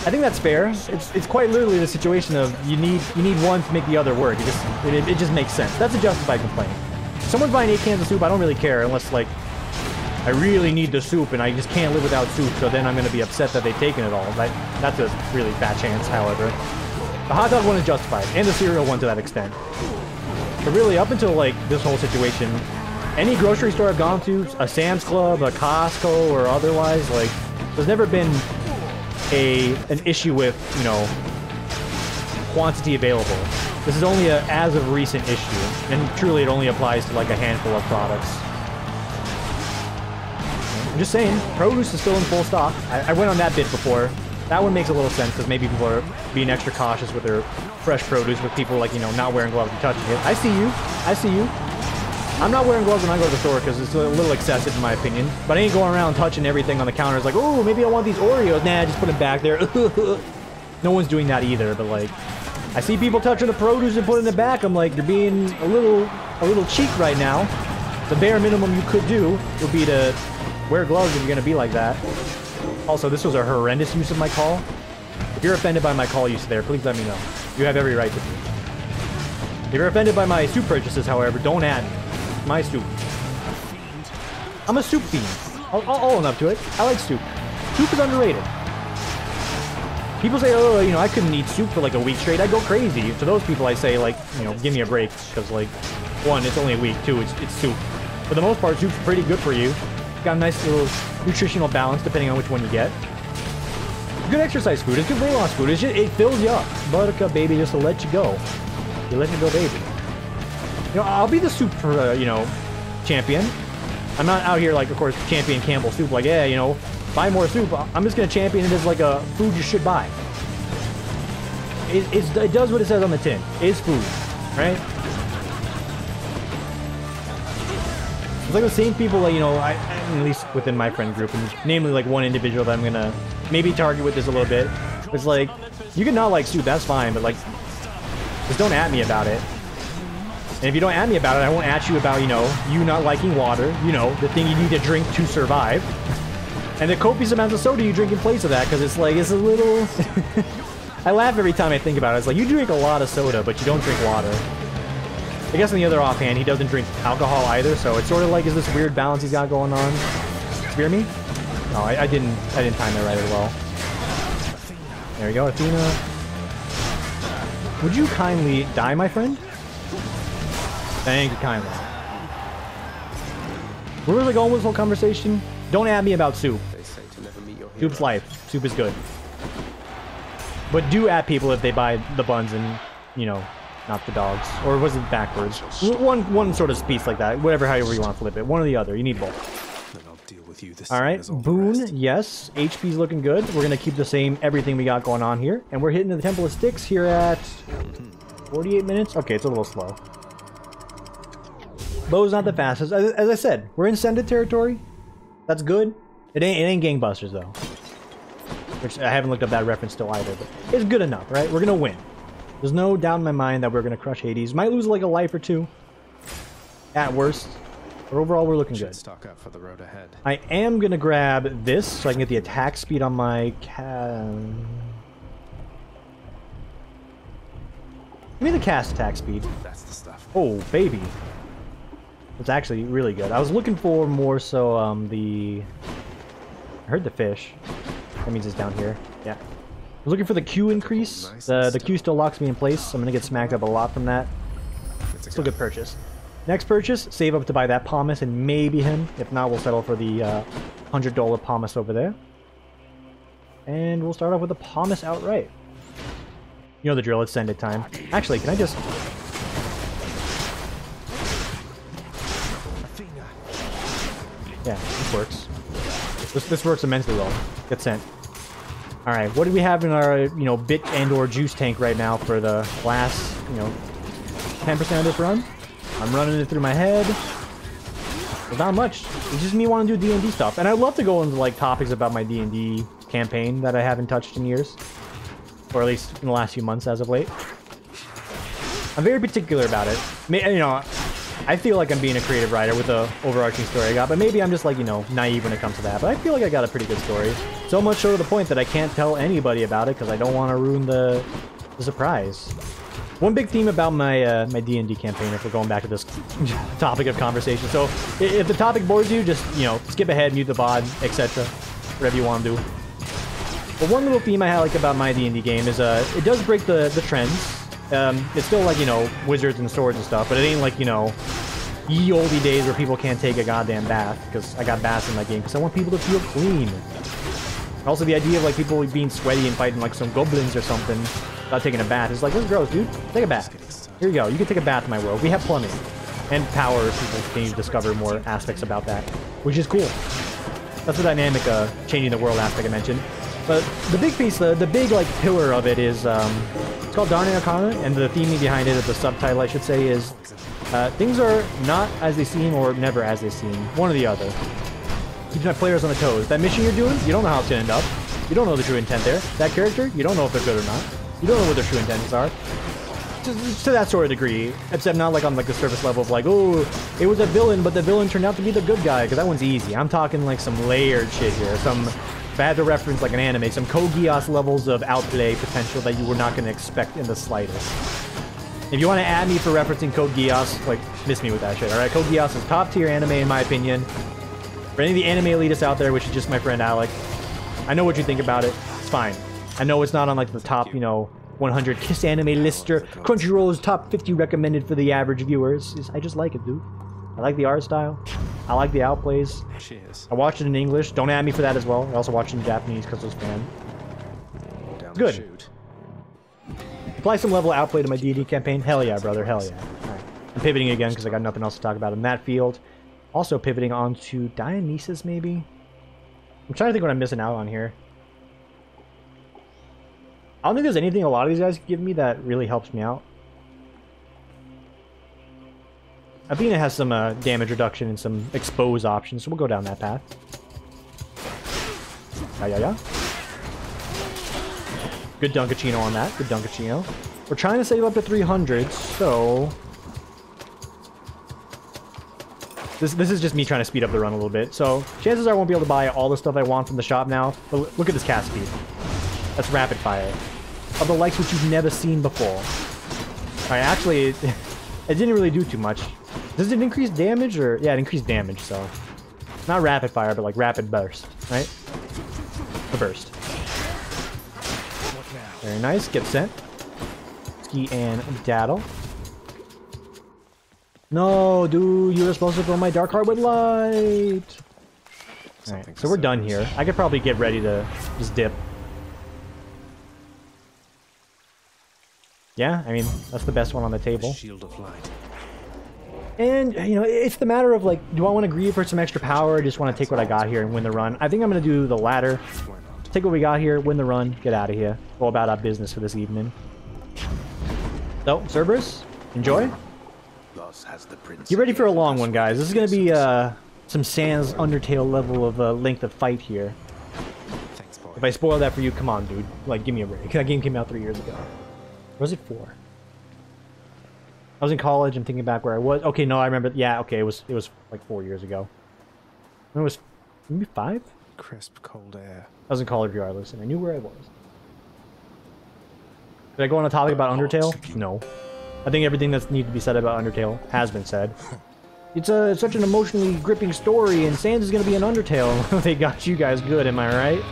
I think that's fair. It's quite literally the situation of you need one to make the other work. It just makes sense. That's a justified complaint. If someone's buying 8 cans of soup, I don't really care unless, like, I really need the soup and I just can't live without soup, so then I'm going to be upset that they've taken it all. That's a really bad chance, however. The hot dog one is justified, and the cereal one to that extent. But really, up until, like, this whole situation, any grocery store I've gone to, a Sam's Club, a Costco, or otherwise, like, there's never been an issue with, you know, quantity available. This is only a as of recent issue, and truly it only applies to, like, a handful of products. I'm just saying, produce is still in full stock. I went on that bit before. That one makes a little sense, because maybe people are being extra cautious with their fresh produce, with people, like, you know, not wearing gloves and touching it. I see you. I see you. I'm not wearing gloves when I go to the store, because it's a little excessive, in my opinion. But I ain't going around touching everything on the counter. It's like, oh, maybe I want these Oreos. Nah, just put them back there. No one's doing that either, but, like, I see people touching the produce and putting it back. I'm like, you're being a little cheap right now. The bare minimum you could do would be to wear gloves if you're going to be like that. Also, this was a horrendous use of my call. If you're offended by my call use there, please let me know. You have every right to be. If you're offended by my soup purchases, however, don't add me. My soup. I'm a soup fiend. I'll own up to it. I like soup. Soup is underrated. People say, oh, you know, I couldn't eat soup for like a week straight. I go crazy. To those people, I say, like, you know, give me a break. Because, like, one, it's only a week. Two, it's soup. For the most part, soup's pretty good for you. Got a nice little nutritional balance depending on which one you get. Good exercise food. It's good weight loss food. It fills you up. Buttercup, baby, just to let you go. You let me go, baby. You know, I'll be the soup, you know, champion. I'm not out here, like, of course, champion Campbell soup. Like, yeah, you know, buy more soup. I'm just going to champion it as, like, a food you should buy. It does what it says on the tin. It's food, right? It's like the same people that, you know, at least within my friend group, and namely, like, one individual that I'm going to maybe target with this a little bit. It's like, you can not like soup, that's fine, but, like, just don't at me about it. And if you don't at me about it, I won't at you about, you know, you not liking water, you know, the thing you need to drink to survive. And the copious amounts of soda you drink in place of that, because it's like, it's a little... I laugh every time I think about it. It's like, you drink a lot of soda, but you don't drink water. I guess on the other offhand, he doesn't drink alcohol either, so it's sort of like, is this weird balance he's got going on? Spear me? No, I didn't time it right as well. There we go, Athena. Would you kindly die, my friend? Thank you kindly. Where was I going with this whole conversation? Don't add me about soup. Soup's life. Soup is good. But do at people if they buy the buns and, you know, not the dogs. Or was it backwards? One sort of piece like that. Whatever, however you want to flip it. One or the other. You need both. Then I'll deal with you this Alright, Boon, yes. HP's looking good. We're going to keep the same everything we got going on here. And we're hitting the Temple of Sticks here at 48 minutes. Okay, it's a little slow. Bow's not the fastest. As I said, we're in Sended territory. That's good. It ain't gangbusters, though. Which I haven't looked up that reference still either, but it's good enough, right? We're gonna win. There's no doubt in my mind that we're gonna crush Hades. Might lose like a life or two. At worst. But overall, we're looking good. Stock up for the road ahead. I am gonna grab this so I can get the attack speed on my Give me the cast attack speed. That's the stuff. Oh, baby. It's actually really good. I was looking for more so I heard the fish. That means it's down here. Yeah. I was looking for the Q increase. The Q still locks me in place. I'm gonna get smacked up a lot from that. Still good purchase. Next purchase, save up to buy that Pomace and maybe him. If not, we'll settle for the $100 Pomace over there. And we'll start off with the Pomace outright. You know the drill, it's Send It time. Actually, can I just... Yeah, this works. This works immensely well. Get sent. Alright, what do we have in our, you know, bit and or juice tank right now for the last, you know, 10% of this run? I'm running it through my head. There's not much. It's just me wanting to do D&D stuff. And I'd love to go into like topics about my D&D campaign that I haven't touched in years. Or at least in the last few months as of late. I'm very particular about it. You know, I feel like I'm being a creative writer with the overarching story I got, but maybe I'm just like, you know, naive when it comes to that. But I feel like I got a pretty good story. So much so to the point that I can't tell anybody about it because I don't want to ruin the surprise. One big theme about my my D&D campaign, if we're going back to this topic of conversation. So if the topic bores you, just, you know, skip ahead, mute the VOD, etc. Whatever you want to do. But one little theme I like about my D&D game is it does break the trends. It's still like, you know, wizards and swords and stuff, but it ain't like, you know, ye olde days where people can't take a goddamn bath, because I got baths in my game, because I want people to feel clean. And also the idea of like people being sweaty and fighting like some goblins or something without taking a bath is like, this is gross, dude. Take a bath. Here you go. You can take a bath in my world. We have plumbing. And power if people continue to discover more aspects about that, which is cool. That's the dynamic changing the world aspect I mentioned. But the big piece, the big like pillar of it is, it's called Darnay Arcana, and the theming behind it, the subtitle I should say, is things are not as they seem or never as they seem. One or the other. Keeping my players on the toes. That mission you're doing, you don't know how it's going to end up. You don't know the true intent there. That character, you don't know if they're good or not. You don't know what their true intents are. To that sort of degree. Except not like on like the surface level of like, oh, it was a villain, but the villain turned out to be the good guy, because that one's easy. I'm talking like some layered shit here. Some, if I had to reference like an anime, some Code Geass levels of outplay potential that you were not going to expect in the slightest. If you want to add me for referencing Code Geass, like, miss me with that shit, alright? Code Geass is top tier anime in my opinion. For any of the anime elitists out there, which is just my friend Alec, I know what you think about it. It's fine. I know it's not on like the top, you know, 100 Kiss Anime list or Crunchyroll's top 50 recommended for the average viewers. I just like it, dude. I like the art style. I like the outplays. Cheers. I watched it in English. Don't add me for that as well. I also watched it in Japanese because I was a fan. Good. Apply some level of outplay to my D&D campaign. Hell yeah, brother. Hell yeah. Alright. I'm pivoting again because I got nothing else to talk about in that field. Also pivoting onto Dionysus, maybe? I'm trying to think what I'm missing out on here. I don't think there's anything a lot of these guys give me that really helps me out. Athena has some damage reduction and some expose options, so we'll go down that path. Yeah. Good Dunkachino on that. Good Dunkachino. We're trying to save up to 300, so... This is just me trying to speed up the run a little bit. So, chances are I won't be able to buy all the stuff I want from the shop now. But look at this cast speed. That's rapid fire. Of the likes which you've never seen before. Alright, actually, it didn't really do too much. Does it increase damage or... Yeah, it increased damage, so... Not rapid fire, but like rapid burst, right? The burst. Very nice. Get sent. Ski and daddle. No, dude, you were supposed to fill my dark heart with light. Alright, so we're done here. I could probably get ready to just dip. Yeah, I mean, that's the best one on the table. Shield of light. And, you know, it's the matter of, like, do I want to grieve for some extra power or just want to take what I got here and win the run? I think I'm going to do the latter. Take what we got here, win the run, get out of here. Go about our business for this evening. So, Cerberus, enjoy. Get ready for a long one, guys. This is going to be some Sans Undertale level of length of fight here. If I spoil that for you, come on, dude. Like, give me a break. That game came out 3 years ago. Or was it 4? I was in college. I'm thinking back where I was. Okay, no, I remember. Yeah, okay, it was like 4 years ago. It was maybe 5. Crisp, cold air. I was in college regardless, and I knew where I was. Did I go on a topic about Undertale? No. I think everything that needs to be said about Undertale has been said. It's such an emotionally gripping story, and Sans is going to be an Undertale. They got you guys good, am I right?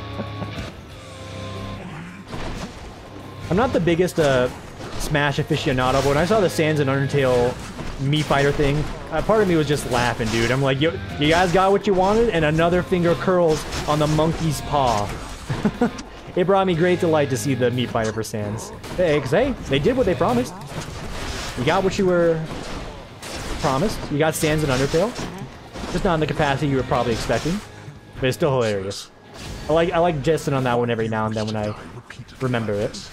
I'm not the biggest Smash aficionado, but when I saw the Sans and Undertale Mii Fighter thing, part of me was just laughing, dude. I'm like, you guys got what you wanted, and another finger curls on the monkey's paw. It brought me great delight to see the Mii Fighter for Sans. Hey, because hey, they did what they promised. You got what you were promised. You got Sans and Undertale. Just not in the capacity you were probably expecting. But it's still hilarious. I like jesting on that one every now and then when I remember it.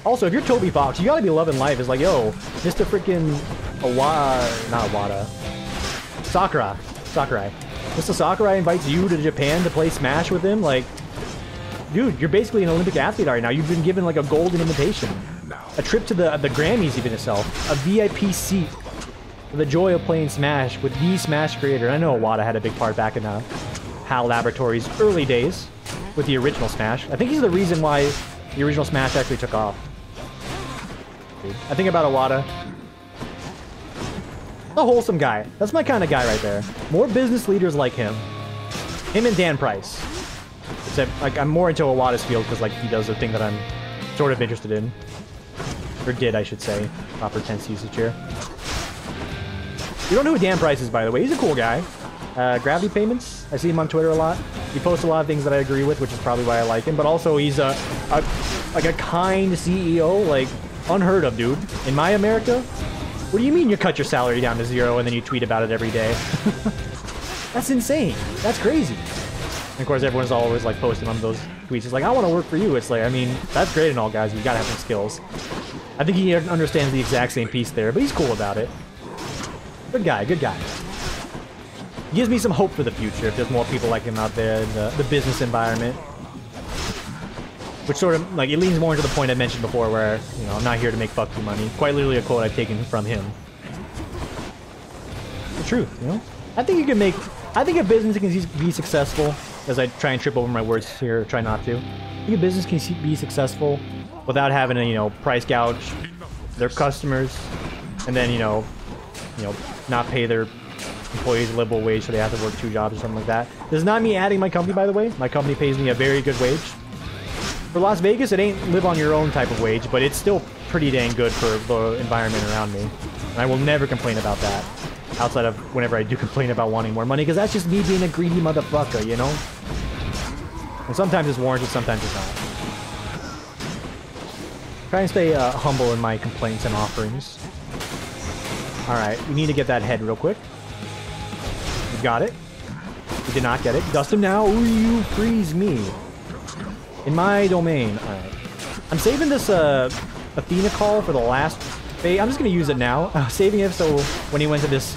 Also, if you're Toby Fox, you gotta be loving life. It's like, yo, Mr. freaking not Awada. Sakurai. Mr. Sakurai invites you to Japan to play Smash with him, like, dude, you're basically an Olympic athlete right now. You've been given like a golden invitation. A trip to the Grammys even itself. A VIP seat for the joy of playing Smash with the Smash creator. I know Awada had a big part back in HAL Laboratories' early days with the original Smash. I think he's the reason why the original Smash actually took off. Dude, I think about Awada. A wholesome guy. That's my kind of guy right there. More business leaders like him. Him and Dan Price. Except, like, I'm more into Awada's field because, like, he does the thing that I'm sort of interested in. Or did, I should say. Proper tense usage here. You don't know who Dan Price is, by the way. He's a cool guy. Gravity Payments. I see him on Twitter a lot. He posts a lot of things that I agree with, which is probably why I like him. But also, he's a kind CEO, like, unheard of, dude. In my America, what do you mean you cut your salary down to 0 and then you tweet about it every day? That's insane. That's crazy. And of course, everyone's always like posting on those tweets. It's like, I want to work for you. It's like, I mean, that's great and all, guys. You gotta have some skills. I think he understands the exact same piece there, but he's cool about it. Good guy, good guy. Gives me some hope for the future if there's more people like him out there in the business environment. Which sort of, like, it leans more into the point I mentioned before where, you know, I'm not here to make fuck you money. Quite literally a quote I've taken from him. The truth, you know? I think you can make... I think a business can be successful, as I try and trip over my words here, try not to. I think a business can be successful without having to, you know, price gouge their customers and then, you know, not pay their employees a livable wage so they have to work 2 jobs or something like that. This is not me adding my company, by the way. My company pays me a very good wage. For Las Vegas, it ain't live on your own type of wage, but it's still pretty dang good for the environment around me. And I will never complain about that. Outside of whenever I do complain about wanting more money, because that's just me being a greedy motherfucker, you know? And sometimes it's warranted, sometimes it's not. Try and stay humble in my complaints and offerings. Alright, we need to get that head real quick. We got it. We did not get it. Dust him now. Ooh, you freeze me. In my domain. Alright. I'm saving this Athena call for the last phase. I'm just going to use it now. Saving it so when he went to this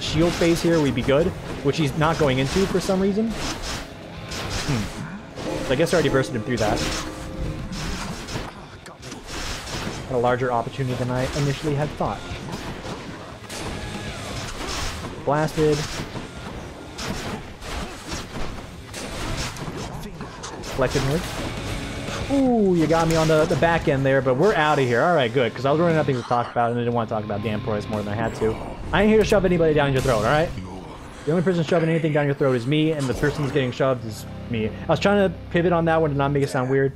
shield phase here, we'd be good. Which he's not going into for some reason. So I guess I already bursted him through that. Had a larger opportunity than I initially had thought. Blasted. Collected nerds. Ooh, you got me on the back end there, but we're out of here. Alright, good, because I was running out of things to talk about, and I didn't want to talk about Dan Price more than I had to. I ain't here to shove anybody down your throat, alright? The only person shoving anything down your throat is me, and the person who's getting shoved is me. I was trying to pivot on that one to not make it sound weird.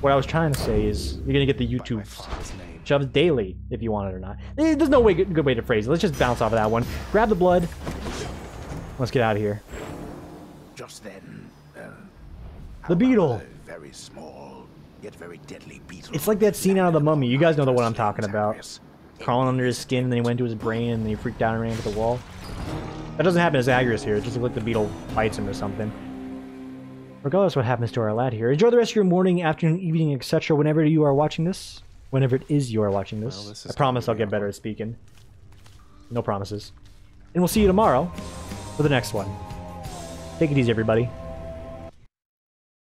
What I was trying to say is, you're gonna get the YouTube shoves daily, if you want it or not. There's no good way to phrase it. Let's just bounce off of that one. Grab the blood. Let's get out of here. Just then, the beetle. Very small, yet very deadly beetle. It's like that scene out of The Mummy. You guys know the one I'm talking about. Crawling under his skin, and then he went to his brain, and then he freaked out and ran into the wall. That doesn't happen as Zagreus here. It just looks like the beetle bites him or something. Regardless of what happens to our lad here, enjoy the rest of your morning, afternoon, evening, etc. whenever you are watching this. Whenever it is you are watching this. Well, I promise I'll get better at speaking. No promises. And we'll see you tomorrow for the next one. Take it easy, everybody.